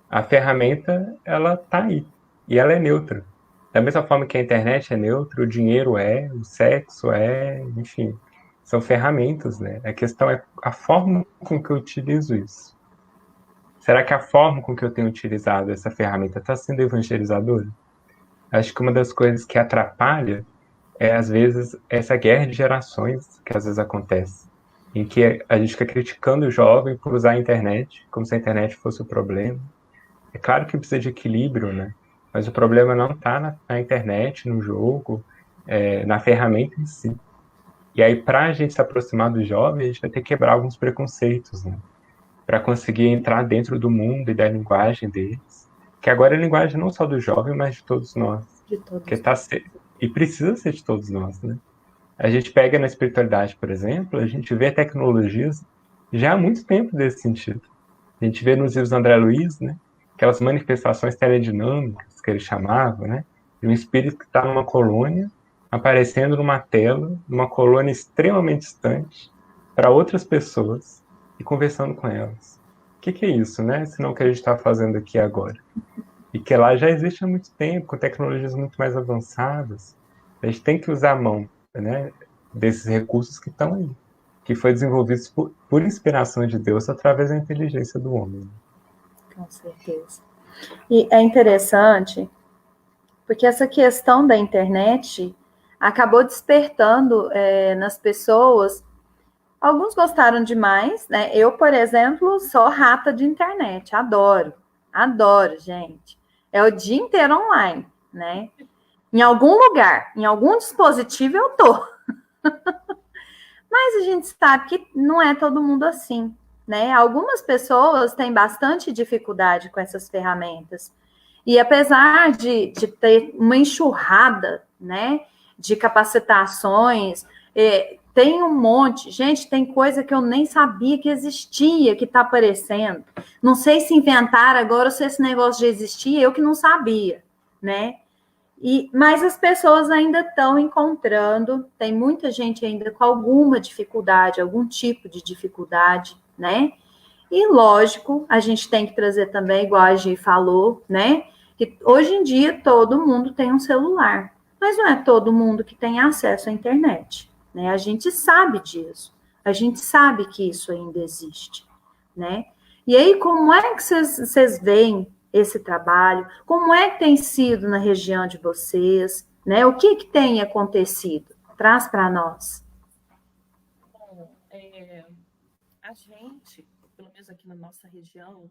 A ferramenta, ela está aí, e ela é neutra. Da mesma forma que a internet é neutra, o dinheiro é, o sexo é, enfim, são ferramentas, né? A questão é a forma com que eu utilizo isso. Será que a forma com que eu tenho utilizado essa ferramenta está sendo evangelizadora? Acho que uma das coisas que atrapalha é, às vezes, essa guerra de gerações que às vezes acontece, em que a gente fica criticando o jovem por usar a internet, como se a internet fosse o problema. É claro que precisa de equilíbrio, né? Mas o problema não está na internet, no jogo, na ferramenta em si. E aí, para a gente se aproximar do jovem, a gente vai ter que quebrar alguns preconceitos, né? Para conseguir entrar dentro do mundo e da linguagem deles, que agora é a linguagem não só do jovem, mas de todos nós. De todos. Que e precisa ser de todos nós, né? A gente pega na espiritualidade, por exemplo, a gente vê tecnologias já há muito tempo desse sentido. A gente vê nos livros do André Luiz, né? Aquelas manifestações teledinâmicas que ele chamava, né? De um espírito que está numa colônia, aparecendo numa tela, numa colônia extremamente distante, para outras pessoas, e conversando com elas. O que é isso, né? Senão o que a gente está fazendo aqui agora. E que lá já existe há muito tempo, com tecnologias muito mais avançadas. A gente tem que usar a mão, né, desses recursos que estão aí, que foi desenvolvidos por inspiração de Deus através da inteligência do homem. Com certeza. E é interessante, porque essa questão da internet acabou despertando nas pessoas. Alguns gostaram demais, né? Eu, por exemplo, sou rata de internet, adoro, gente. É o dia inteiro online, né? Em algum lugar, em algum dispositivo eu tô. Mas a gente sabe que não é todo mundo assim, né? Algumas pessoas têm bastante dificuldade com essas ferramentas. E apesar de ter uma enxurrada, né, de capacitações, tem um monte. Gente, tem coisa que eu nem sabia que existia, que está aparecendo. Não sei se inventaram agora ou se esse negócio já existia, eu que não sabia, né? Mas as pessoas ainda estão encontrando, tem muita gente ainda com alguma dificuldade, algum tipo de dificuldade, né? E, lógico, a gente tem que trazer também, igual a Gi falou, né? Que hoje em dia todo mundo tem um celular, mas não é todo mundo que tem acesso à internet, né? A gente sabe disso, a gente sabe que isso ainda existe, né? E aí, como é que vocês veem esse trabalho? Como é que tem sido na região de vocês, né? O que tem acontecido? Traz para nós. Bom, a gente, pelo menos aqui na nossa região,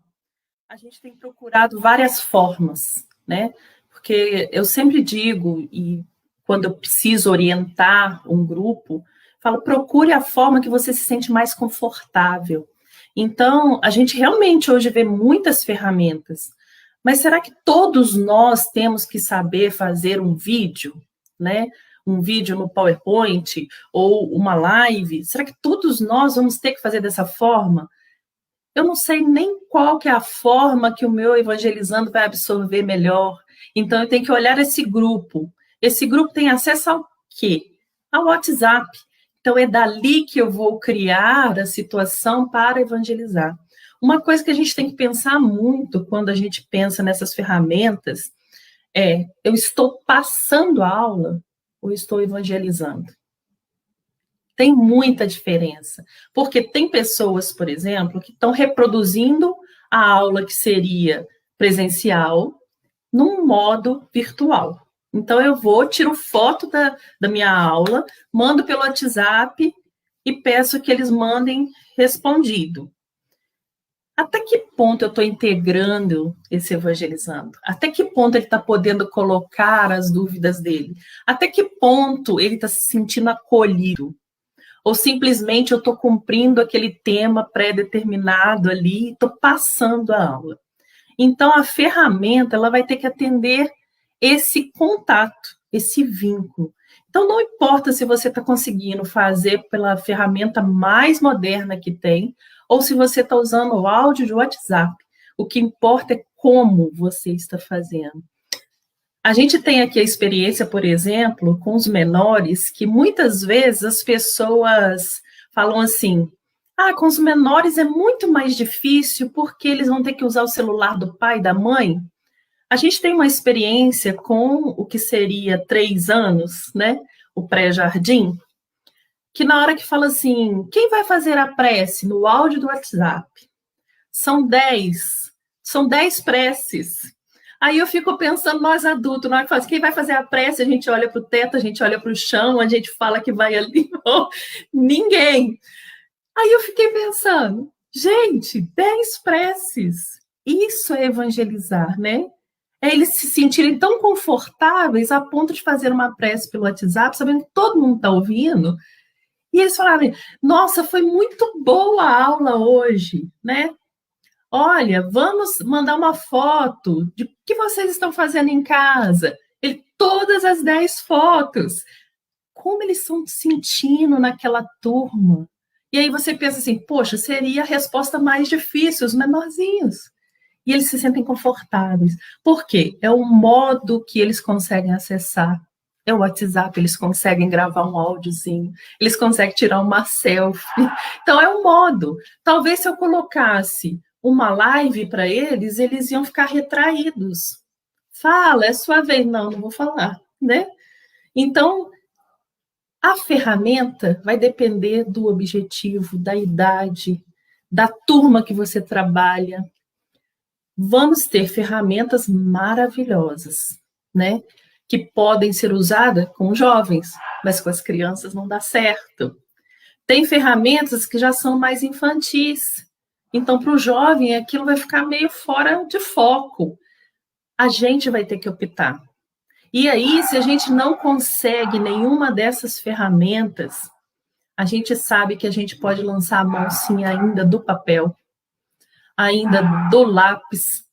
a gente tem procurado várias formas, né? Porque eu sempre digo, e quando eu preciso orientar um grupo, falo, procure a forma que você se sente mais confortável. Então, a gente realmente hoje vê muitas ferramentas, mas será que todos nós temos que saber fazer um vídeo, né? Um vídeo no PowerPoint ou uma live? Será que todos nós vamos ter que fazer dessa forma? Eu não sei nem qual que é a forma que o meu evangelizando vai absorver melhor. Então, eu tenho que olhar esse grupo. Esse grupo tem acesso ao quê? Ao WhatsApp. Então, é dali que eu vou criar a situação para evangelizar. Uma coisa que a gente tem que pensar muito quando a gente pensa nessas ferramentas é: eu estou passando a aula ou estou evangelizando? Tem muita diferença, porque tem pessoas, por exemplo, que estão reproduzindo a aula que seria presencial num modo virtual. Então, eu vou, tiro foto da minha aula, mando pelo WhatsApp e peço que eles mandem respondido. Até que ponto eu estou integrando esse evangelizando? Até que ponto ele está podendo colocar as dúvidas dele? Até que ponto ele está se sentindo acolhido? Ou simplesmente eu estou cumprindo aquele tema pré-determinado ali, estou passando a aula? Então, a ferramenta ela vai ter que atender esse contato, esse vínculo. Então, não importa se você está conseguindo fazer pela ferramenta mais moderna que tem, ou se você está usando o áudio de WhatsApp. O que importa é como você está fazendo. A gente tem aqui a experiência, por exemplo, com os menores, que muitas vezes as pessoas falam assim: com os menores é muito mais difícil porque eles vão ter que usar o celular do pai e da mãe. A gente tem uma experiência com o que seria 3 anos, né? O pré-jardim, que na hora que fala assim, quem vai fazer a prece no áudio do WhatsApp? São 10 preces. Aí eu fico pensando, nós adultos, na hora que fala assim, quem vai fazer a prece? A gente olha para o teto, a gente olha para o chão, a gente fala que vai ali, não, ninguém. Aí eu fiquei pensando, gente, 10 preces, isso é evangelizar, né? É eles se sentirem tão confortáveis a ponto de fazer uma prece pelo WhatsApp, sabendo que todo mundo está ouvindo, e eles falaram, nossa, foi muito boa a aula hoje, né? Olha, vamos mandar uma foto de o que vocês estão fazendo em casa. Todas as 10 fotos. Como eles estão se sentindo naquela turma? E aí você pensa assim, poxa, seria a resposta mais difícil, os menorzinhos. E eles se sentem confortáveis. Por quê? É o modo que eles conseguem acessar. É o WhatsApp, eles conseguem gravar um áudiozinho, eles conseguem tirar uma selfie. Então, é um modo. Talvez se eu colocasse uma live para eles, eles iam ficar retraídos. Fala, é sua vez. Não, não vou falar, né? Então, a ferramenta vai depender do objetivo, da idade, da turma que você trabalha. Vamos ter ferramentas maravilhosas, né? Que podem ser usadas com jovens, mas com as crianças não dá certo. Tem ferramentas que já são mais infantis. Então, para o jovem, aquilo vai ficar meio fora de foco. A gente vai ter que optar. E aí, se a gente não consegue nenhuma dessas ferramentas, a gente sabe que a gente pode lançar a mão, sim, ainda do papel, ainda do lápis,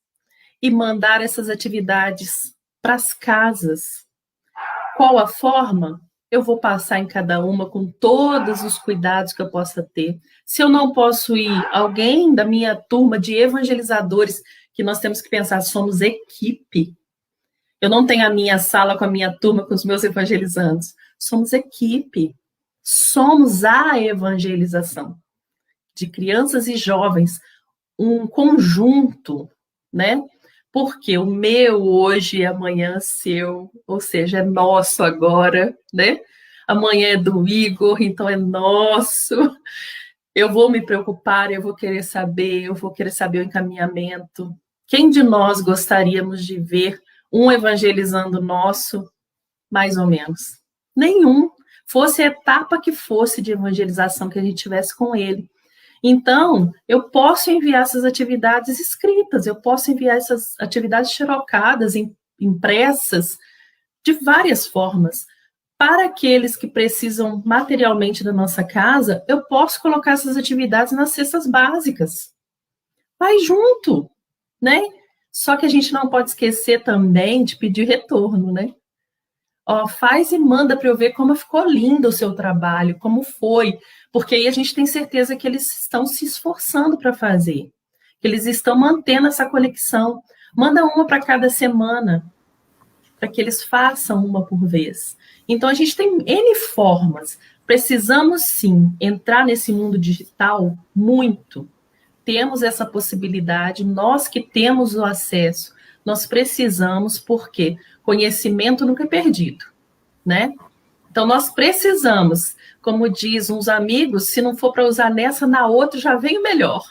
e mandar essas atividades para as casas. Qual a forma? Eu vou passar em cada uma com todos os cuidados que eu possa ter. Se eu não posso ir, alguém da minha turma de evangelizadores, que nós temos que pensar, somos equipe. Eu não tenho a minha sala com a minha turma, com os meus evangelizandos. Somos equipe. Somos a evangelização de crianças e jovens, um conjunto, né? Porque o meu hoje é amanhã seu, ou seja, é nosso agora, né? Amanhã é do Igor, então é nosso. Eu vou me preocupar, eu vou querer saber o encaminhamento. Quem de nós gostaríamos de ver um evangelizando nosso, mais ou menos? Nenhum. Fosse a etapa que fosse de evangelização que a gente tivesse com ele. Então, eu posso enviar essas atividades escritas, eu posso enviar essas atividades xerocadas, impressas, de várias formas. Para aqueles que precisam materialmente da nossa casa, eu posso colocar essas atividades nas cestas básicas. Vai junto, né? Só que a gente não pode esquecer também de pedir retorno, né? Faz e manda para eu ver como ficou lindo o seu trabalho, como foi, porque aí a gente tem certeza que eles estão se esforçando para fazer, que eles estão mantendo essa conexão. Manda uma para cada semana, para que eles façam uma por vez. Então, a gente tem N formas. Precisamos, sim, entrar nesse mundo digital muito. Temos essa possibilidade, nós que temos o acesso, nós precisamos, porque conhecimento nunca é perdido, né? Então, nós precisamos, como diz uns amigos, se não for para usar nessa, na outra já vem o melhor.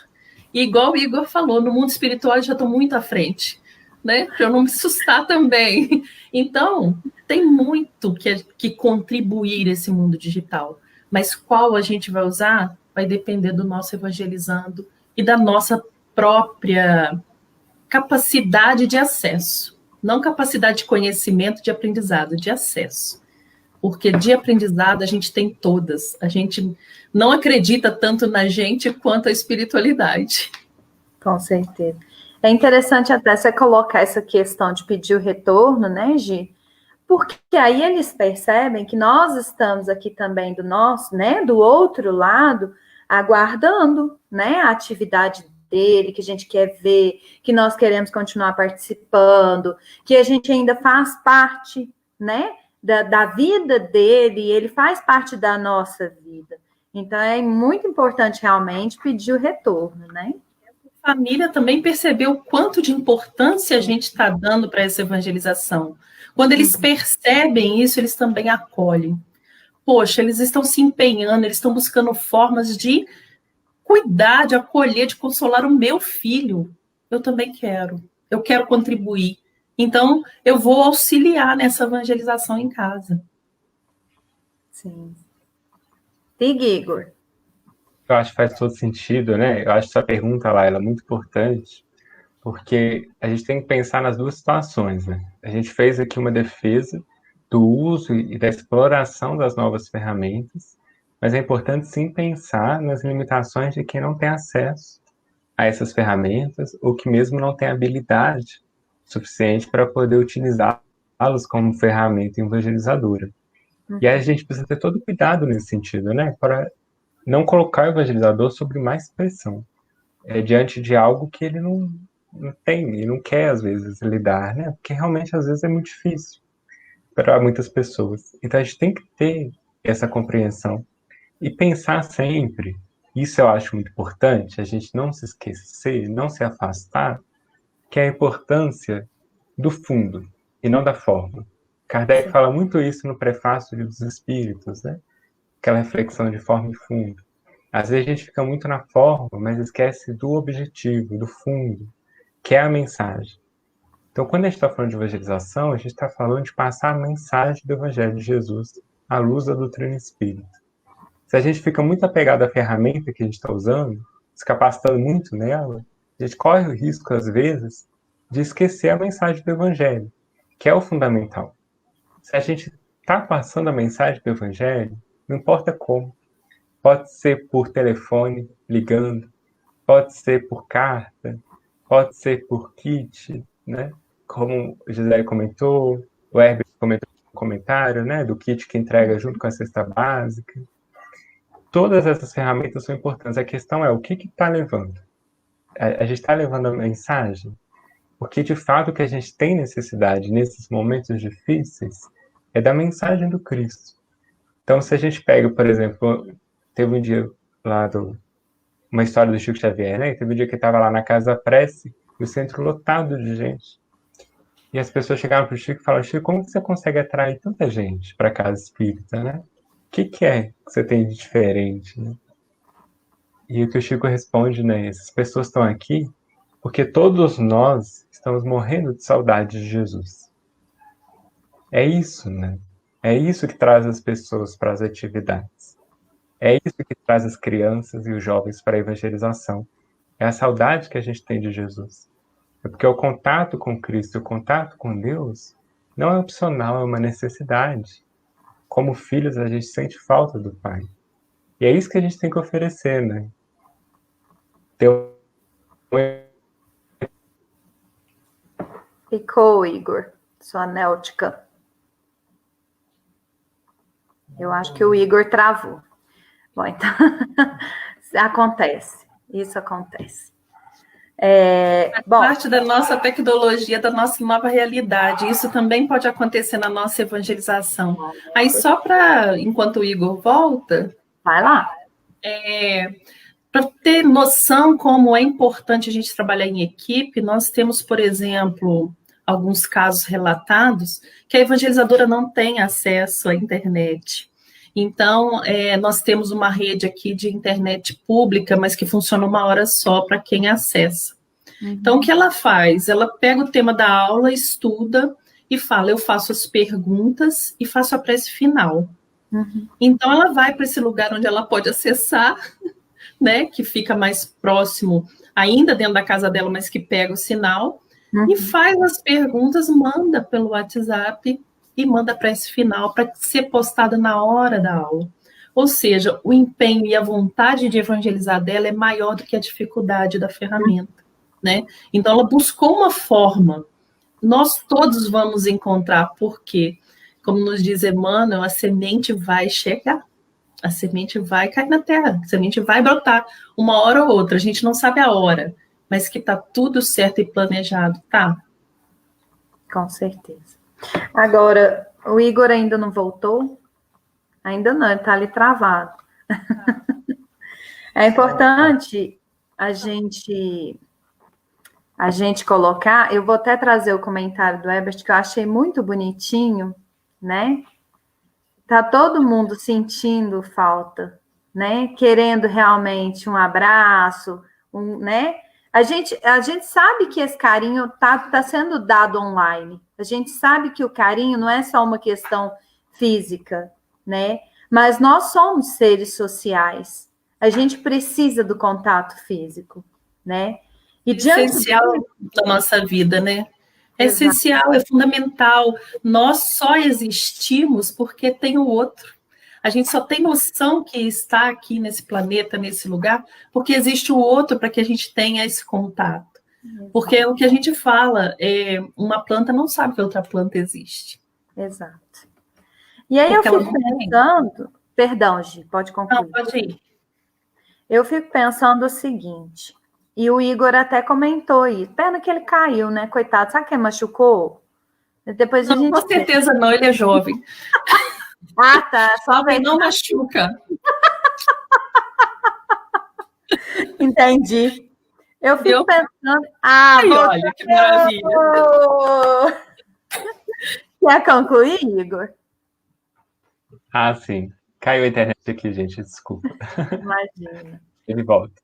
E igual o Igor falou, no mundo espiritual eu já estou muito à frente, né? Para eu não me assustar também. Então, tem muito que contribuir esse mundo digital. Mas qual a gente vai usar vai depender do nosso evangelizando e da nossa própria capacidade de acesso. Não capacidade de conhecimento, de aprendizado, de acesso. Porque de aprendizado a gente tem todas. A gente não acredita tanto na gente quanto a espiritualidade. Com certeza. É interessante até você colocar essa questão de pedir o retorno, né, Gi? Porque aí eles percebem que nós estamos aqui também do nosso, né, do outro lado, aguardando, né, a atividade dele, que a gente quer ver, que nós queremos continuar participando, que a gente ainda faz parte, né, da vida dele, ele faz parte da nossa vida. Então, é muito importante realmente pedir o retorno, né? A família também percebeu o quanto de importância a gente está dando para essa evangelização. Quando eles percebem isso, eles também acolhem. Poxa, eles estão se empenhando, eles estão buscando formas de cuidar, de acolher, de consolar o meu filho. Eu também quero. Eu quero contribuir. Então, eu vou auxiliar nessa evangelização em casa. Sim. Diga, Igor. Eu acho que faz todo sentido, né? Eu acho que essa pergunta lá, ela é muito importante, porque a gente tem que pensar nas duas situações, né? A gente fez aqui uma defesa do uso e da exploração das novas ferramentas, mas é importante sim pensar nas limitações de quem não tem acesso a essas ferramentas ou que mesmo não tem habilidade suficiente para poder utilizá-las como ferramenta evangelizadora. E aí a gente precisa ter todo cuidado nesse sentido, né? Para não colocar o evangelizador sob mais pressão, diante de algo que ele não tem e não quer, às vezes, lidar, né? Porque realmente, às vezes, é muito difícil para muitas pessoas. Então, a gente tem que ter essa compreensão e pensar sempre, isso eu acho muito importante, a gente não se esquecer, não se afastar, que é a importância do fundo e não da forma. Kardec fala muito isso no prefácio dos Espíritos, né? Aquela reflexão de forma e fundo. Às vezes a gente fica muito na forma, mas esquece do objetivo, do fundo, que é a mensagem. Então, quando a gente está falando de evangelização, a gente está falando de passar a mensagem do Evangelho de Jesus à luz da doutrina espírita. Se a gente fica muito apegado à ferramenta que a gente está usando, se capacitando muito nela, a gente corre o risco, às vezes, de esquecer a mensagem do Evangelho, que é o fundamental. Se a gente está passando a mensagem do Evangelho, não importa como, pode ser por telefone, ligando, pode ser por carta, pode ser por kit, né? Como o Gisele comentou, o Herbert comentou no comentário, né? Do kit que entrega junto com a cesta básica. Todas essas ferramentas são importantes. A questão é o que está levando? A gente está levando a mensagem? Porque, de fato, o que a gente tem necessidade nesses momentos difíceis é da mensagem do Cristo. Então, se a gente pega, por exemplo, teve um dia lá uma história do Chico Xavier, né? Teve um dia que estava lá na Casa da Prece, o centro lotado de gente. E as pessoas chegaram para o Chico e falaram: Chico, como você consegue atrair tanta gente para a casa espírita, né? O que é que você tem de diferente, né? E o que o Chico responde, né? Essas pessoas estão aqui porque todos nós estamos morrendo de saudade de Jesus. É isso, né? É isso que traz as pessoas para as atividades. É isso que traz as crianças e os jovens para a evangelização. É a saudade que a gente tem de Jesus. É porque o contato com Cristo, o contato com Deus, não é opcional, é uma necessidade. Como filhos, a gente sente falta do Pai. E é isso que a gente tem que oferecer, né? Ter Ficou, Igor, sua néutica. Eu acho que o Igor travou. Bom, então, acontece. Isso acontece. Bom, parte da nossa tecnologia, da nossa nova realidade. Isso também pode acontecer na nossa evangelização. Aí, só para, enquanto o Igor volta, vai lá. Para ter noção como é importante a gente trabalhar em equipe, nós temos, por exemplo, alguns casos relatados que a evangelizadora não tem acesso à internet. Então, nós temos uma rede aqui de internet pública, mas que funciona uma hora só para quem acessa. Então, o que ela faz? Ela pega o tema da aula, estuda e fala, eu faço as perguntas e faço a prece final. Então, ela vai para esse lugar onde ela pode acessar, né, que fica mais próximo, ainda dentro da casa dela, mas que pega o sinal, e faz as perguntas, manda pelo WhatsApp e manda a prece final para ser postada na hora da aula. Ou seja, o empenho e a vontade de evangelizar dela é maior do que a dificuldade da ferramenta, né? Então, ela buscou uma forma. Nós todos vamos encontrar, porque, como nos diz Emmanuel, a semente vai chegar. A semente vai cair na terra, a semente vai brotar uma hora ou outra, a gente não sabe a hora, mas que está tudo certo e planejado, tá? Com certeza. Agora, o Igor ainda não voltou? Ainda não, ele está ali travado. É importante a gente colocar, eu vou até trazer o comentário do Herbert, que eu achei muito bonitinho, né? Tá todo mundo sentindo falta, né? Querendo realmente um abraço, né? A gente sabe que esse carinho tá sendo dado online. A gente sabe que o carinho não é só uma questão física, né? Mas nós somos seres sociais. A gente precisa do contato físico, né? E essencial da nossa vida, né? É essencial, é fundamental. Nós só existimos porque tem o outro. A gente só tem noção que está aqui nesse planeta, nesse lugar, porque existe o outro para que a gente tenha esse contato. Porque é o que a gente fala, uma planta não sabe que outra planta existe. Exato. E aí porque eu fico pensando... Perdão, Gi, pode concluir. Não, pode ir. Eu fico pensando o seguinte... E o Igor até comentou isso. Pena que ele caiu, né? Coitado. Sabe quem machucou? Depois não, a gente... Com certeza não, ele é jovem. Tá. Jovem não machuca. Entendi. Eu fico pensando... olha, que maravilha. Quer concluir, Igor? Sim. Caiu a internet aqui, gente. Desculpa. Imagina. Ele volta.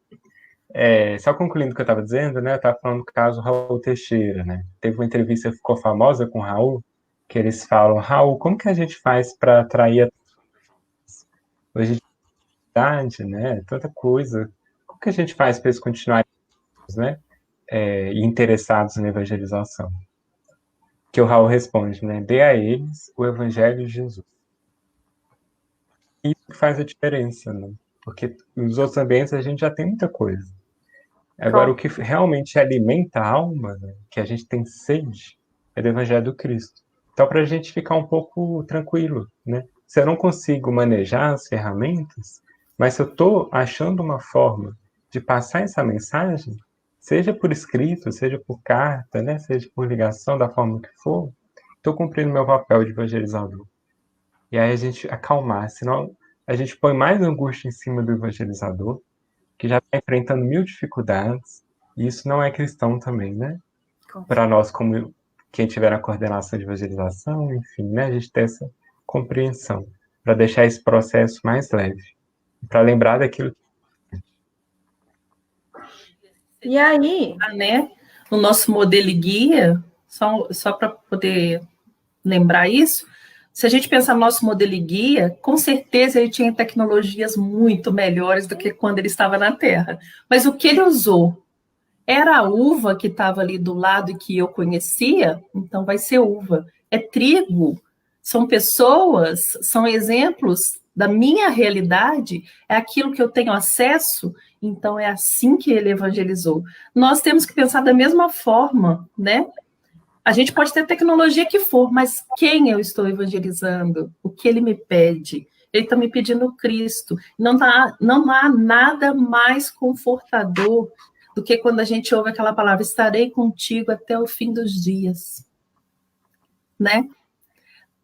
Só concluindo o que eu estava dizendo, né? Eu estava falando do caso Raul Teixeira, né? Teve uma entrevista que ficou famosa com o Raul, que eles falam, Raul, como que a gente faz para atrair hoje né? Tanta coisa. Como que a gente faz para eles continuarem, né? Interessados na evangelização? Que o Raul responde, né? Dê a eles o evangelho de Jesus. Isso faz a diferença, né? Porque nos outros ambientes a gente já tem muita coisa. Agora, o que realmente alimenta a alma, né, que a gente tem sede, é do Evangelho do Cristo. Então, para a gente ficar um pouco tranquilo, né? Se eu não consigo manejar as ferramentas, mas se eu estou achando uma forma de passar essa mensagem, seja por escrito, seja por carta, né, seja por ligação, da forma que for, estou cumprindo meu papel de evangelizador. E aí a gente acalmar, senão a gente põe mais angústia em cima do evangelizador, que já está enfrentando 1000 dificuldades, e isso não é cristão também, né? Para nós, como quem tiver na coordenação de evangelização, enfim, né? A gente ter essa compreensão, para deixar esse processo mais leve, para lembrar daquilo que... E aí? Né? O nosso modelo e guia, só para poder lembrar isso, se a gente pensar no nosso modelo e guia, com certeza ele tinha tecnologias muito melhores do que quando ele estava na Terra. Mas o que ele usou? Era a uva que estava ali do lado e que eu conhecia? Então vai ser uva. É trigo. São pessoas, são exemplos da minha realidade, é aquilo que eu tenho acesso, então é assim que ele evangelizou. Nós temos que pensar da mesma forma, né? A gente pode ter a tecnologia que for, mas quem eu estou evangelizando? O que ele me pede? Ele está me pedindo Cristo. Não há nada mais confortador do que quando a gente ouve aquela palavra, estarei contigo até o fim dos dias, né?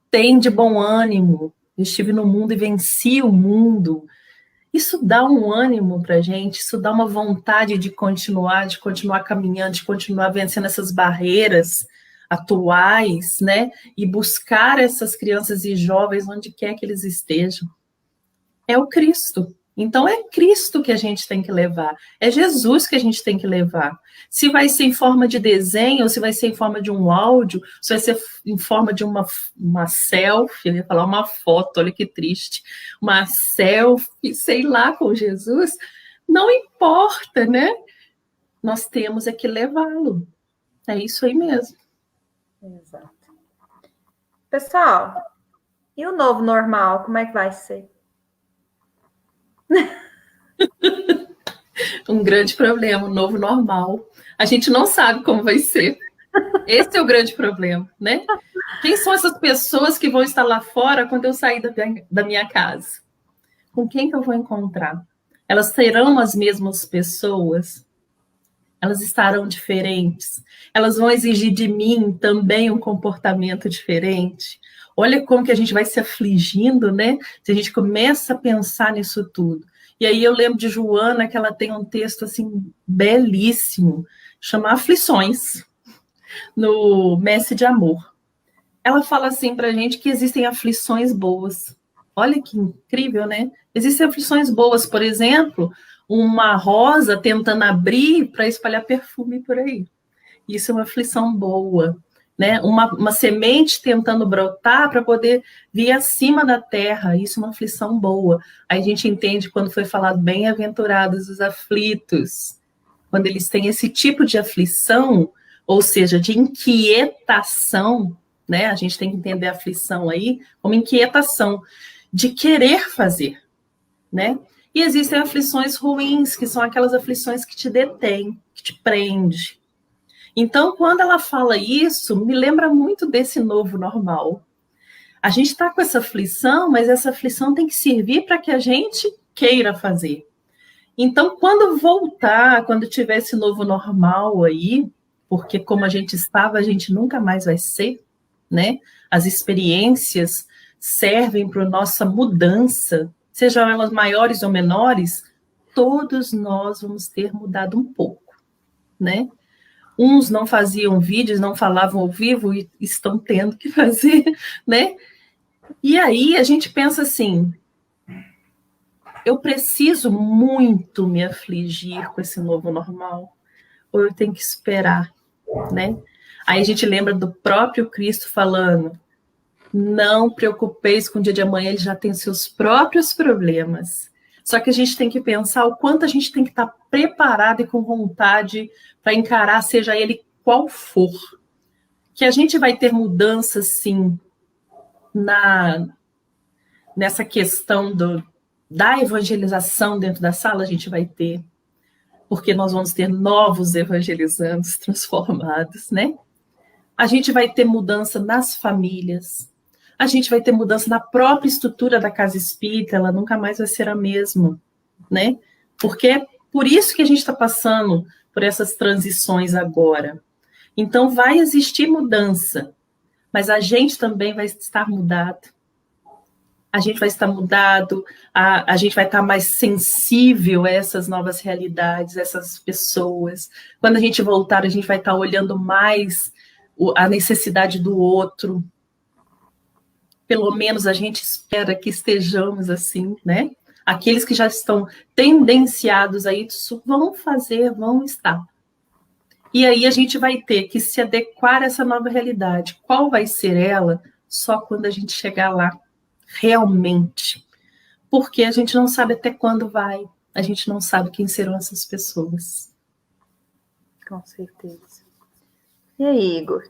Tem de bom ânimo, eu estive no mundo e venci o mundo. Isso dá um ânimo para a gente, isso dá uma vontade de continuar caminhando, de continuar vencendo essas barreiras atuais, né? E buscar essas crianças e jovens onde quer que eles estejam. É o Cristo. Então é Cristo que a gente tem que levar, é Jesus que a gente tem que levar. Se vai ser em forma de desenho, ou se vai ser em forma de um áudio, se vai ser em forma de uma selfie, eu ia falar uma foto, olha que triste, uma selfie, sei lá, com Jesus, não importa, né? Nós temos é que levá-lo. É isso aí mesmo. Exato. Pessoal, e o novo normal, como é que vai ser? Um grande problema, o novo normal. A gente não sabe como vai ser. Esse é o grande problema, né? Quem são essas pessoas que vão estar lá fora quando eu sair da minha casa? Com quem que eu vou encontrar? Elas serão as mesmas pessoas? Elas estarão diferentes? Elas vão exigir de mim também um comportamento diferente? Olha como que a gente vai se afligindo, né? Se a gente começa a pensar nisso tudo. E aí eu lembro de Joana, que ela tem um texto assim belíssimo, chama Aflições, no Mestre de Amor. Ela fala assim para a gente que existem aflições boas. Olha que incrível, né? Existem aflições boas, por exemplo, uma rosa tentando abrir para espalhar perfume por aí. Isso é uma aflição boa, né? Uma semente tentando brotar para poder vir acima da terra. Isso é uma aflição boa. Aí a gente entende quando foi falado bem-aventurados os aflitos. Quando eles têm esse tipo de aflição, ou seja, de inquietação, né? A gente tem que entender a aflição aí como inquietação, de querer fazer, né? E existem aflições ruins, que são aquelas aflições que te detêm, que te prende. Então, quando ela fala isso, me lembra muito desse novo normal. A gente está com essa aflição, mas essa aflição tem que servir para que a gente queira fazer. Então, quando voltar, quando tiver esse novo normal aí, porque como a gente estava, a gente nunca mais vai ser, né? As experiências servem para a nossa mudança, sejam elas maiores ou menores, todos nós vamos ter mudado um pouco, né? Uns não faziam vídeos, não falavam ao vivo e estão tendo que fazer, né? E aí a gente pensa assim, eu preciso muito me afligir com esse novo normal, ou eu tenho que esperar, né? Aí a gente lembra do próprio Cristo falando, não preocupeis com o dia de amanhã, ele já tem seus próprios problemas. Só que a gente tem que pensar o quanto a gente tem que estar preparado e com vontade para encarar, seja ele qual for. Que a gente vai ter mudanças, sim, nessa questão da evangelização dentro da sala, a gente vai ter. Porque nós vamos ter novos evangelizandos transformados, né? A gente vai ter mudança nas famílias. A gente vai ter mudança na própria estrutura da casa espírita, ela nunca mais vai ser a mesma, né? Porque é por isso que a gente está passando por essas transições agora. Então, vai existir mudança, mas a gente também vai estar mudado. A gente vai estar mudado, a gente vai estar mais sensível a essas novas realidades, essas pessoas. Quando a gente voltar, a gente vai estar olhando mais a necessidade do outro. Pelo menos a gente espera que estejamos assim, né? Aqueles que já estão tendenciados a isso vão fazer, vão estar. E aí a gente vai ter que se adequar a essa nova realidade. Qual vai ser ela? Só quando a gente chegar lá, realmente. Porque a gente não sabe até quando vai. A gente não sabe quem serão essas pessoas. Com certeza. E aí, Igor?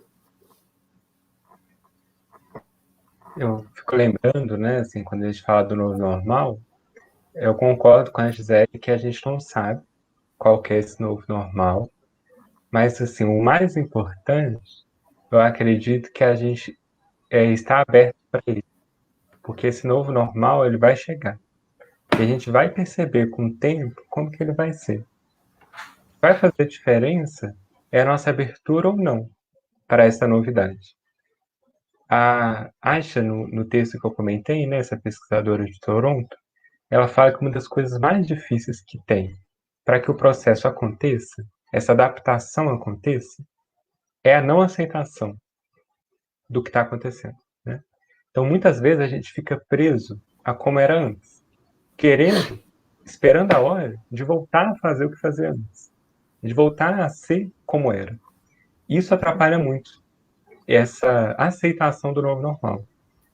Eu fico lembrando, né, assim, quando a gente fala do novo normal, eu concordo com a Gisele que a gente não sabe qual que é esse novo normal, mas, assim, o mais importante, eu acredito que a gente está aberto para ele, porque esse novo normal, ele vai chegar, e a gente vai perceber com o tempo como que ele vai ser. vai fazer diferença é a nossa abertura ou não para essa novidade. A Aisha, no texto que eu comentei, né, essa pesquisadora de Toronto, ela fala que uma das coisas mais difíceis que tem para que o processo aconteça, essa adaptação aconteça, é a não aceitação do que está acontecendo, né? Então, muitas vezes a gente fica preso a como era antes, querendo, esperando a hora de voltar a fazer o que fazia antes, de voltar a ser como era. Isso atrapalha muito essa aceitação do novo normal.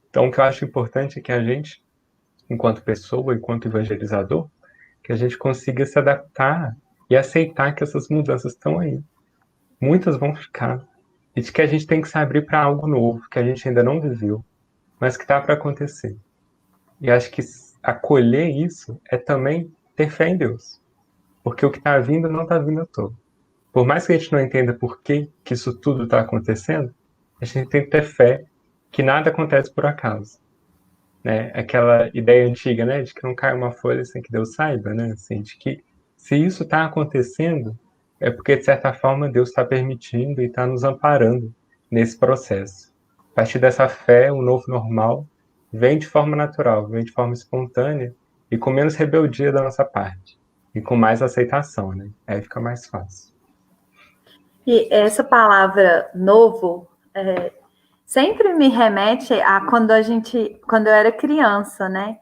Então, o que eu acho importante é que a gente, enquanto pessoa, enquanto evangelizador, que a gente consiga se adaptar e aceitar que essas mudanças estão aí. Muitas vão ficar. E de que a gente tem que se abrir para algo novo, que a gente ainda não viveu, mas que está para acontecer. E acho que acolher isso é também ter fé em Deus. Porque o que está vindo não está vindo à toa. Por mais que a gente não entenda por que isso tudo está acontecendo, a gente tem que ter fé que nada acontece por acaso. Né? Aquela ideia antiga, né, de que não cai uma folha sem que Deus saiba, né? Assim, de que se isso está acontecendo, é porque, de certa forma, Deus está permitindo e está nos amparando nesse processo. A partir dessa fé, o novo normal vem de forma natural, vem de forma espontânea e com menos rebeldia da nossa parte. E com mais aceitação, né? Aí fica mais fácil. E essa palavra novo sempre me remete a quando eu era criança, né?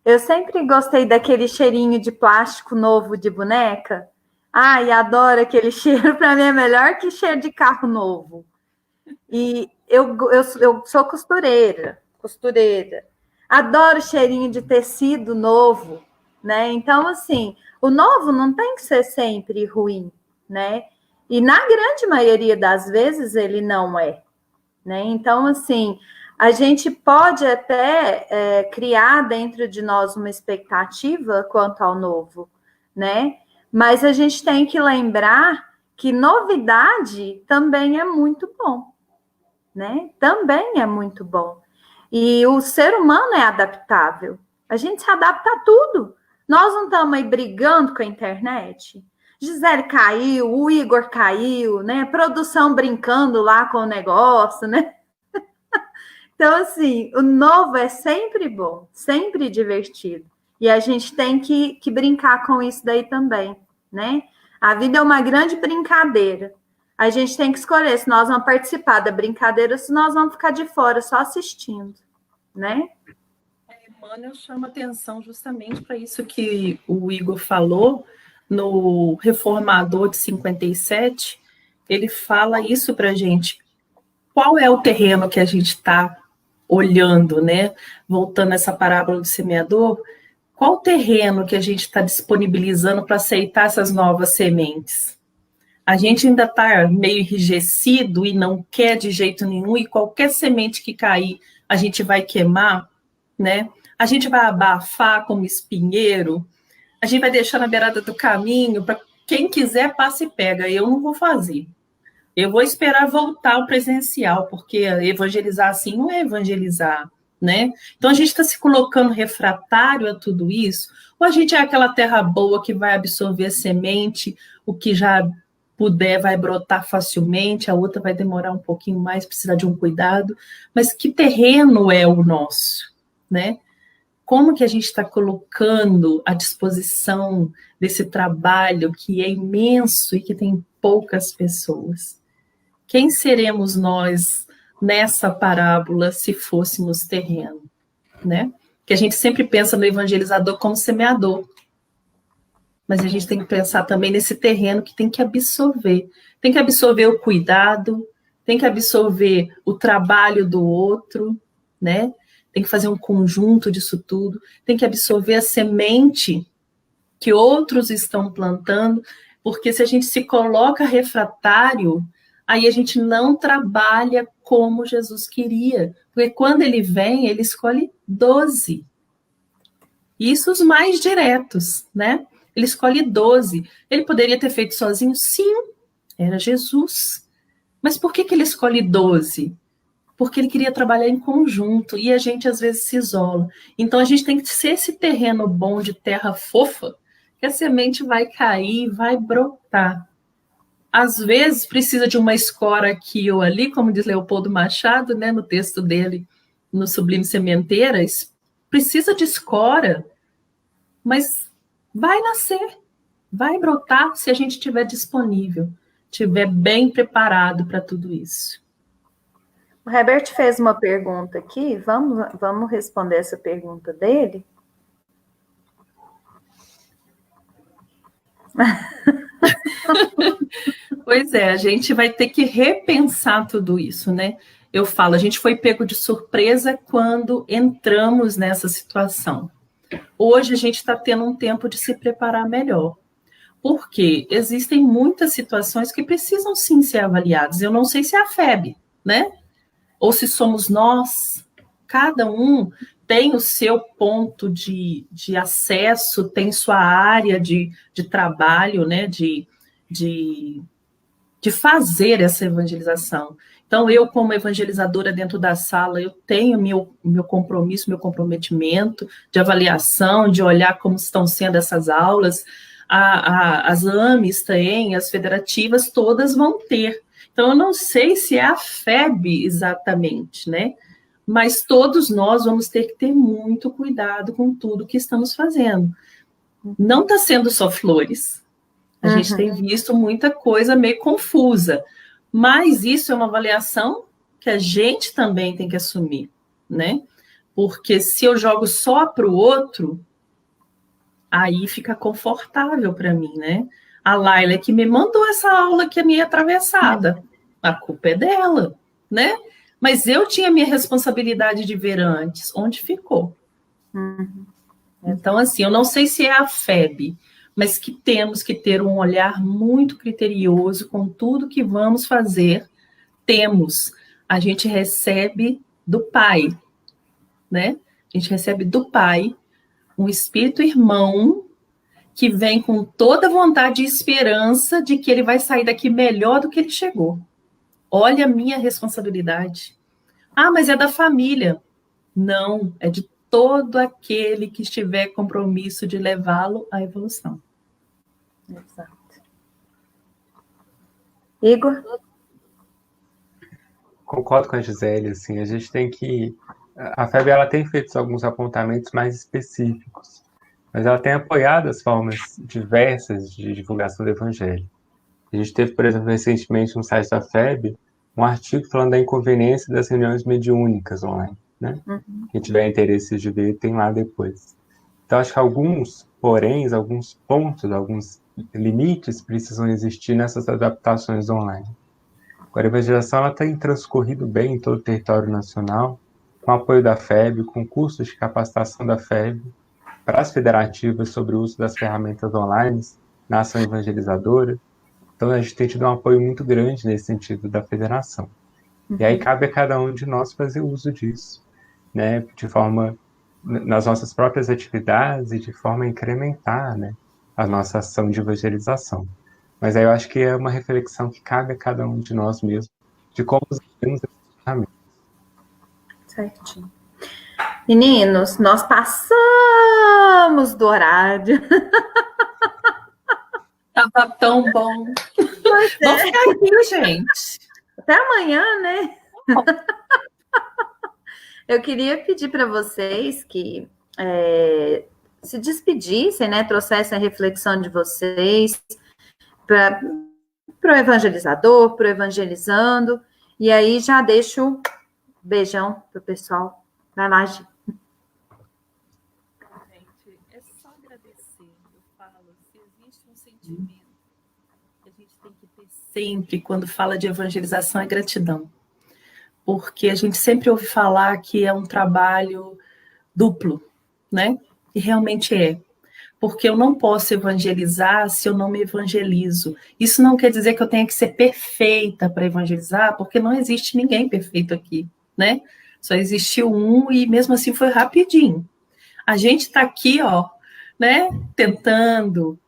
Eu sempre gostei daquele cheirinho de plástico novo de boneca. Ai, adoro aquele cheiro, para mim é melhor que cheiro de carro novo. E eu sou costureira. Adoro cheirinho de tecido novo, né? Então, assim, o novo não tem que ser sempre ruim, né? E na grande maioria das vezes ele não é, né? Então, assim, a gente pode até criar dentro de nós uma expectativa quanto ao novo, né? Mas a gente tem que lembrar que novidade também é muito bom, né? Também é muito bom. E o ser humano é adaptável. A gente se adapta a tudo. Nós não estamos aí brigando com a internet. Gisele caiu, o Igor caiu, né? Produção brincando lá com o negócio, né? Então, assim, o novo é sempre bom, sempre divertido. E a gente tem que brincar com isso daí também, né? A vida é uma grande brincadeira. A gente tem que escolher se nós vamos participar da brincadeira ou se nós vamos ficar de fora só assistindo, né? Emmanuel chama atenção justamente para isso que o Igor falou no Reformador de 57. Ele fala isso para a gente. Qual é o terreno que a gente está olhando, né? Voltando a essa parábola do semeador, qual o terreno que a gente está disponibilizando para aceitar essas novas sementes? A gente ainda está meio enrijecido e não quer de jeito nenhum, e qualquer semente que cair, a gente vai queimar, né? A gente vai abafar como espinheiro, a gente vai deixar na beirada do caminho, para quem quiser passa e pega. Eu não vou fazer. Eu vou esperar voltar ao presencial, porque evangelizar assim não é evangelizar, né? Então a gente está se colocando refratário a tudo isso, ou a gente é aquela terra boa que vai absorver a semente, o que já puder vai brotar facilmente, a outra vai demorar um pouquinho mais, precisar de um cuidado, mas que terreno é o nosso, né? Como que a gente está colocando à disposição desse trabalho que é imenso e que tem poucas pessoas? Quem seremos nós nessa parábola se fôssemos terreno, né? Que a gente sempre pensa no evangelizador como semeador, mas a gente tem que pensar também nesse terreno que tem que absorver o cuidado, tem que absorver o trabalho do outro, né? Tem que fazer um conjunto disso tudo, tem que absorver a semente que outros estão plantando, porque se a gente se coloca refratário, aí a gente não trabalha como Jesus queria, porque quando ele vem, ele escolhe 12. Isso os mais diretos, né? Ele escolhe 12. Ele poderia ter feito sozinho? Sim, era Jesus. Mas por que ele escolhe 12? Porque ele queria trabalhar em conjunto, e a gente às vezes se isola. Então a gente tem que ser esse terreno bom de terra fofa, que a semente vai cair, vai brotar, às vezes precisa de uma escora aqui ou ali, como diz Leopoldo Machado, né, no texto dele, no Sublime Sementeira, precisa de escora, mas vai nascer, vai brotar se a gente estiver disponível, estiver bem preparado para tudo isso. O Herbert fez uma pergunta aqui, vamos responder essa pergunta dele? Pois é, a gente vai ter que repensar tudo isso, né? Eu falo, a gente foi pego de surpresa quando entramos nessa situação. Hoje a gente está tendo um tempo de se preparar melhor, porque existem muitas situações que precisam sim ser avaliadas. Eu não sei se é a FEB, né? Ou se somos nós, cada um tem o seu ponto de acesso, tem sua área de trabalho, né? De fazer essa evangelização. Então, eu, como evangelizadora dentro da sala, eu tenho meu compromisso, meu comprometimento de avaliação, de olhar como estão sendo essas aulas. As AMEs têm, as federativas, todas vão ter. Então, eu não sei se é a FEB exatamente, né? Mas todos nós vamos ter que ter muito cuidado com tudo que estamos fazendo. Não está sendo só flores. A gente tem visto muita coisa meio confusa, mas isso é uma avaliação que a gente também tem que assumir, né? Porque se eu jogo só para o outro, aí fica confortável para mim, né? A Laila que me mandou essa aula que é meio atravessada, a culpa é dela, né? Mas eu tinha minha responsabilidade de ver antes, onde ficou. Então, assim, eu não sei se é a FEB, mas que temos que ter um olhar muito criterioso com tudo que vamos fazer. A gente recebe do Pai, né? A gente recebe do Pai um espírito irmão que vem com toda vontade e esperança de que ele vai sair daqui melhor do que ele chegou. Olha a minha responsabilidade. Ah, mas é da família. Não, é de todo aquele que estiver compromisso de levá-lo à evolução. Exato. Igor? Concordo com a Gisele, assim, a gente tem que... A FEB, ela tem feito alguns apontamentos mais específicos, mas ela tem apoiado as formas diversas de divulgação do Evangelho. A gente teve, por exemplo, recentemente no site da FEB, um artigo falando da inconveniência das reuniões mediúnicas online, né? Quem tiver interesse de ver, tem lá depois. Então, acho que alguns poréns, alguns pontos, alguns limites precisam existir nessas adaptações online. Agora, a evangelização tem transcorrido bem em todo o território nacional, com apoio da FEB, com cursos de capacitação da FEB, para as federativas sobre o uso das ferramentas online na ação evangelizadora. Então, a gente tem tido um apoio muito grande nesse sentido da federação. E aí cabe a cada um de nós fazer uso disso, né, de forma, nas nossas próprias atividades e de forma a incrementar, né, a nossa ação de evangelização. Mas aí eu acho que é uma reflexão que cabe a cada um de nós mesmos, de como usamos essas ferramentas. Certinho. Meninos, nós passamos do horário. Tava tão bom. Vamos ficar aqui, gente. Até amanhã, né? Eu queria pedir para vocês que se despedissem, né? Trouxessem a reflexão de vocês para o evangelizador, para o evangelizando. E aí já deixo um beijão para o pessoal. Vai lá, Gi. Gente, é só agradecer. Eu falo, se existe um sentimento que a gente tem que ter sempre quando fala de evangelização, é gratidão. Porque a gente sempre ouve falar que é um trabalho duplo, né? E realmente é. Porque eu não posso evangelizar se eu não me evangelizo. Isso não quer dizer que eu tenha que ser perfeita para evangelizar, porque não existe ninguém perfeito aqui, né? Só existiu um e mesmo assim foi rapidinho. A gente está aqui, ó, né? Tentando,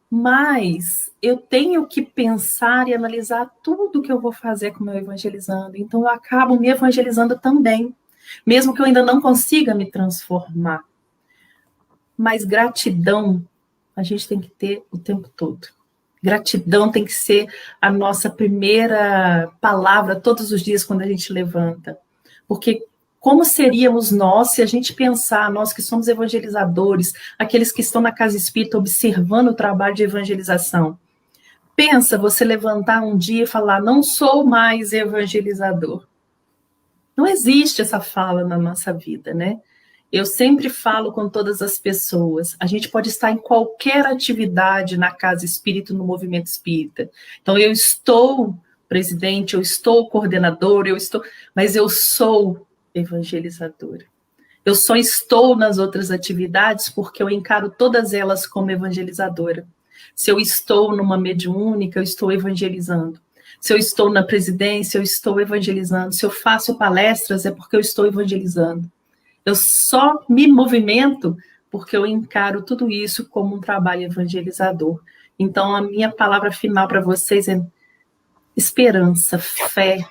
mas eu tenho que pensar e analisar tudo que eu vou fazer com o meu evangelizando. Então eu acabo me evangelizando também, mesmo que eu ainda não consiga me transformar. Mas gratidão a gente tem que ter o tempo todo. Gratidão tem que ser a nossa primeira palavra todos os dias quando a gente levanta. Porque como seríamos nós se a gente pensar, nós que somos evangelizadores, aqueles que estão na casa espírita observando o trabalho de evangelização? Pensa você levantar um dia e falar, não sou mais evangelizador. Não existe essa fala na nossa vida, né? Eu sempre falo com todas as pessoas, a gente pode estar em qualquer atividade na casa espírita, no movimento espírita. Então, eu estou presidente, eu estou coordenador, mas eu sou evangelizadora. Eu só estou nas outras atividades porque eu encaro todas elas como evangelizadora. Se eu estou numa mediúnica, eu estou evangelizando. Se eu estou na presidência, eu estou evangelizando. Se eu faço palestras, é porque eu estou evangelizando. Eu só me movimento porque eu encaro tudo isso como um trabalho evangelizador. Então, a minha palavra final para vocês é esperança, fé,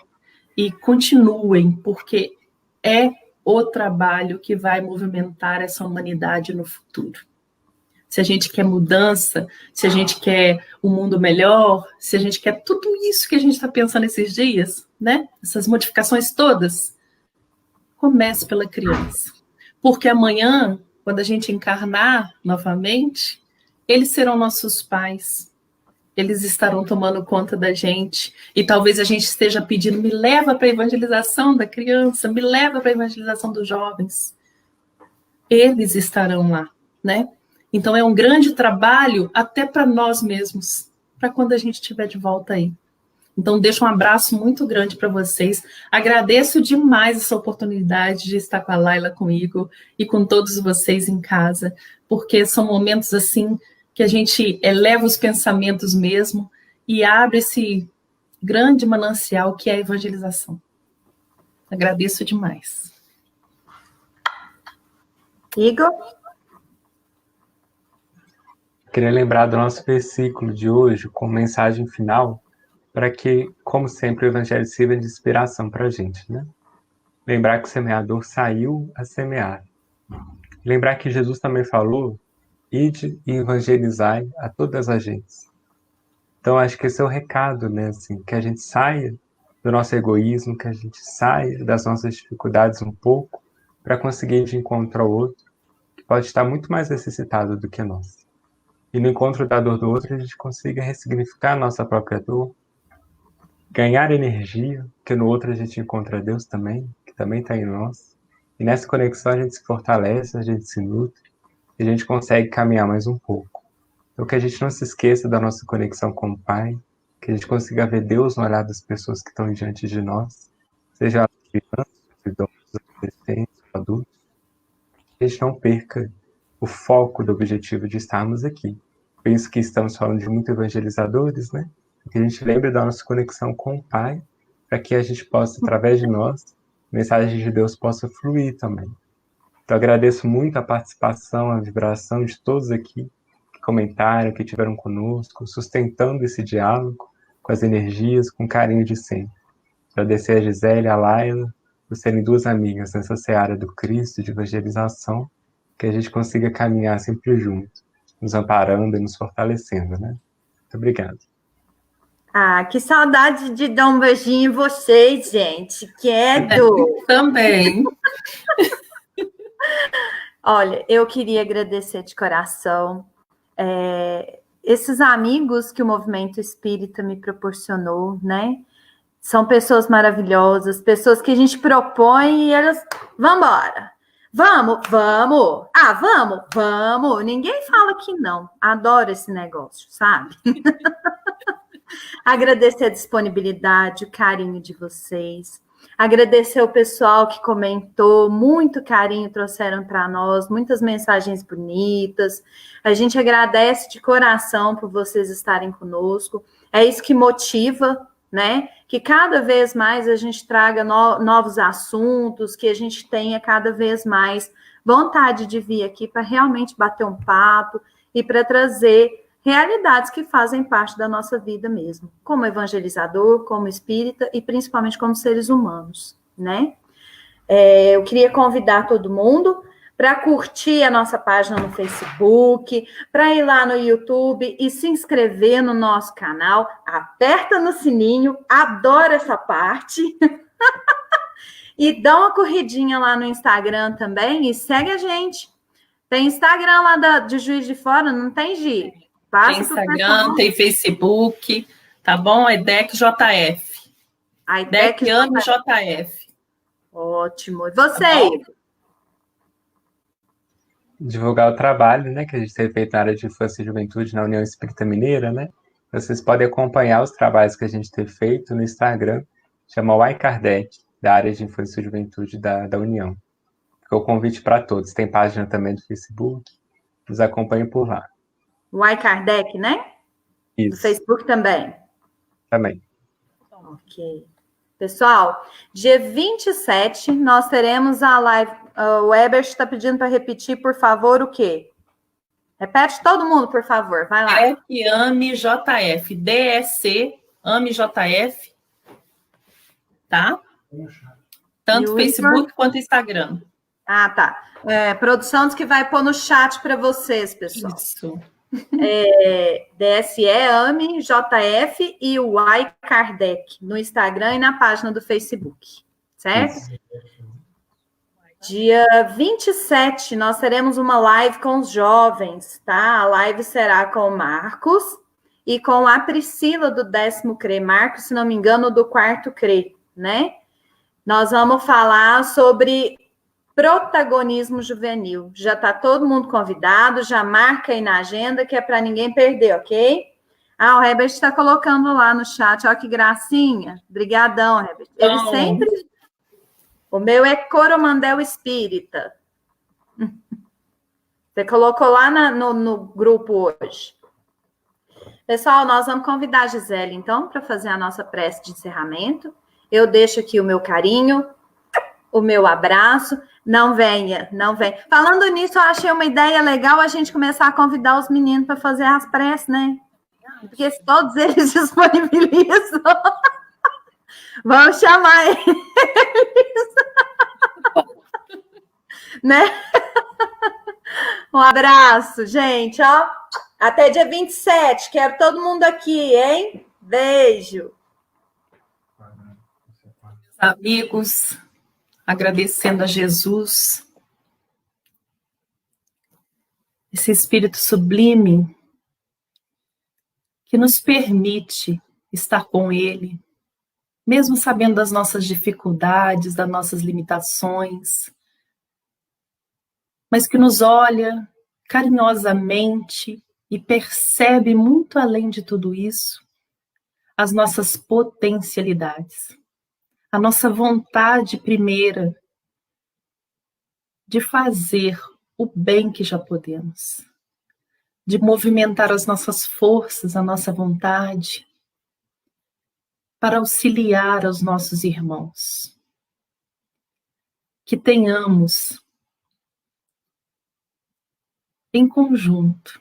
e continuem, porque é o trabalho que vai movimentar essa humanidade no futuro. Se a gente quer mudança, se a gente quer um mundo melhor, se a gente quer tudo isso que a gente está pensando esses dias, né? Essas modificações todas, comece pela criança. Porque amanhã, quando a gente encarnar novamente, eles serão nossos pais. Eles estarão tomando conta da gente. E talvez a gente esteja pedindo, me leva para a evangelização da criança, me leva para a evangelização dos jovens. Eles estarão lá, né? Então é um grande trabalho até para nós mesmos, para quando a gente estiver de volta aí. Então, deixo um abraço muito grande para vocês. Agradeço demais essa oportunidade de estar com a Laila, comigo e com todos vocês em casa, porque são momentos assim que a gente eleva os pensamentos mesmo e abre esse grande manancial que é a evangelização. Agradeço demais. Igor? Queria lembrar do nosso versículo de hoje, com mensagem final, para que, como sempre, o Evangelho sirva de inspiração para a gente, né? Lembrar que o semeador saiu a semear. Lembrar que Jesus também falou, ide e evangelizai a todas as gentes. Então, acho que esse é o recado, né? Assim, que a gente saia do nosso egoísmo, que a gente saia das nossas dificuldades um pouco, para conseguir ir de encontro ao outro, que pode estar muito mais necessitado do que nós. E no encontro da dor do outro, a gente consiga ressignificar a nossa própria dor, ganhar energia, porque no outro a gente encontra Deus também, que também está em nós. E nessa conexão a gente se fortalece, a gente se nutre, e a gente consegue caminhar mais um pouco. Então que a gente não se esqueça da nossa conexão com o Pai, que a gente consiga ver Deus no olhar das pessoas que estão diante de nós, seja elas crianças, idosos, adolescentes, adultos, que a gente não perca o foco do objetivo de estarmos aqui. Penso que estamos falando de muitos evangelizadores, né? Que a gente lembre da nossa conexão com o Pai, para que a gente possa, através de nós, a mensagem de Deus possa fluir também. Então, agradeço muito a participação, a vibração de todos aqui que comentaram, que estiveram conosco, sustentando esse diálogo com as energias, com carinho de sempre. Agradecer a Gisele e a Laila por serem duas amigas nessa seara do Cristo, de evangelização, que a gente consiga caminhar sempre junto, nos amparando e nos fortalecendo, né? Muito obrigado. Ah, que saudade de dar um beijinho em vocês, gente. Quieto! Também. Olha, eu queria agradecer de coração esses amigos que o movimento espírita me proporcionou, né? São pessoas maravilhosas, pessoas que a gente propõe e elas, vamos embora. Vamos. Ah, vamos. Ninguém fala que não. Adoro esse negócio, sabe? Agradecer a disponibilidade, o carinho de vocês. Agradecer o pessoal que comentou, muito carinho trouxeram para nós, muitas mensagens bonitas. A gente agradece de coração por vocês estarem conosco. É isso que motiva, né? Que cada vez mais a gente traga novos assuntos, que a gente tenha cada vez mais vontade de vir aqui para realmente bater um papo e para trazer realidades que fazem parte da nossa vida mesmo, como evangelizador, como espírita e principalmente como seres humanos, né? Eu queria convidar todo mundo para curtir a nossa página no Facebook, para ir lá no YouTube e se inscrever no nosso canal. Aperta no sininho, adoro essa parte. E dá uma corridinha lá no Instagram também e segue a gente. Tem Instagram lá de Juiz de Fora, não tem, Gi? Tem Instagram, tem Facebook, tá bom? É DECJF. DEC AME JF. Ótimo. E você? Tá, divulgar o trabalho, né, que a gente tem feito na área de infância e juventude na União Espírita Mineira, né? Vocês podem acompanhar os trabalhos que a gente tem feito no Instagram, chama Uai Kardec, da área de infância e juventude da União. Fica o convite para todos. Tem página também do Facebook, nos acompanhem por lá. Uai Kardec, né? Isso. Do Facebook também. Também. Ok. Pessoal, dia 27 nós teremos a live. O Ebert está pedindo para repetir, por favor, o quê? Repete todo mundo, por favor. Vai lá. DEC AME JF. DEC AME JF. Tá? Tanto Facebook quanto Instagram. Ah, tá. Produção diz que vai pôr no chat para vocês, pessoal. Isso. DSE, AME, JF e o Uai Kardec no Instagram e na página do Facebook, certo? Isso. Dia 27, nós teremos uma live com os jovens, tá? A live será com o Marcos e com a Priscila do 10º CRE. Marcos, se não me engano, do 4º CRE, né? Nós vamos falar sobre protagonismo juvenil. Já está todo mundo convidado, já marca aí na agenda, que é para ninguém perder, ok? O Herbert está colocando lá no chat, olha que gracinha. Obrigadão, Herbert. Ele sempre... O meu é Coromandel Espírita. Você colocou lá no grupo hoje. Pessoal, nós vamos convidar a Gisele, então, para fazer a nossa prece de encerramento. Eu deixo aqui o meu carinho, o meu abraço. Não venha. Falando nisso, eu achei uma ideia legal a gente começar a convidar os meninos para fazer as preces, né? Porque se todos eles disponibilizam, vamos chamar eles. Né? Um abraço, gente, ó. Até dia 27. Quero todo mundo aqui, hein? Beijo. Amigos, agradecendo a Jesus, esse Espírito sublime que nos permite estar com Ele, mesmo sabendo das nossas dificuldades, das nossas limitações, mas que nos olha carinhosamente e percebe muito além de tudo isso as nossas potencialidades. A nossa vontade primeira de fazer o bem que já podemos, de movimentar as nossas forças, a nossa vontade, para auxiliar os nossos irmãos. Que tenhamos, em conjunto,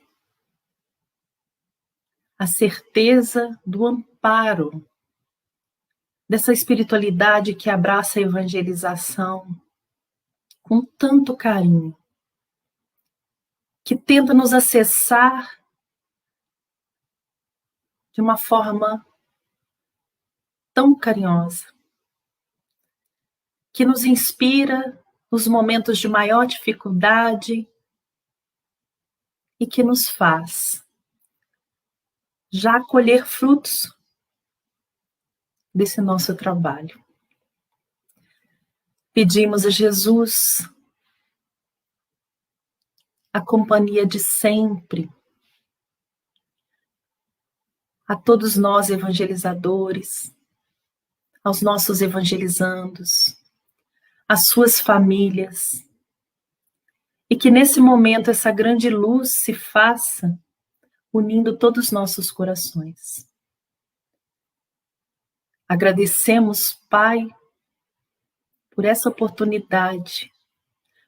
a certeza do amparo dessa espiritualidade que abraça a evangelização com tanto carinho, que tenta nos acessar de uma forma tão carinhosa, que nos inspira nos momentos de maior dificuldade e que nos faz já colher frutos desse nosso trabalho. Pedimos a Jesus a companhia de sempre, a todos nós evangelizadores, aos nossos evangelizandos, às suas famílias, e que nesse momento essa grande luz se faça unindo todos os nossos corações. Agradecemos, Pai, por essa oportunidade,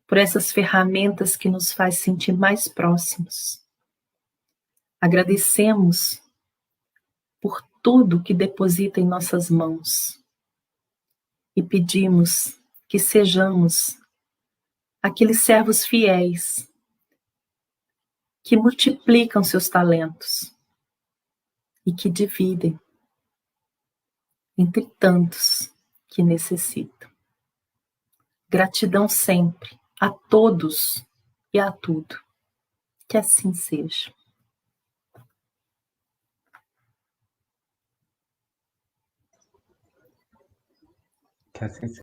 por essas ferramentas que nos faz sentir mais próximos. Agradecemos por tudo que deposita em nossas mãos e pedimos que sejamos aqueles servos fiéis que multiplicam seus talentos e que dividem entre tantos que necessitam. Gratidão sempre a todos e a tudo. Que assim seja. Que assim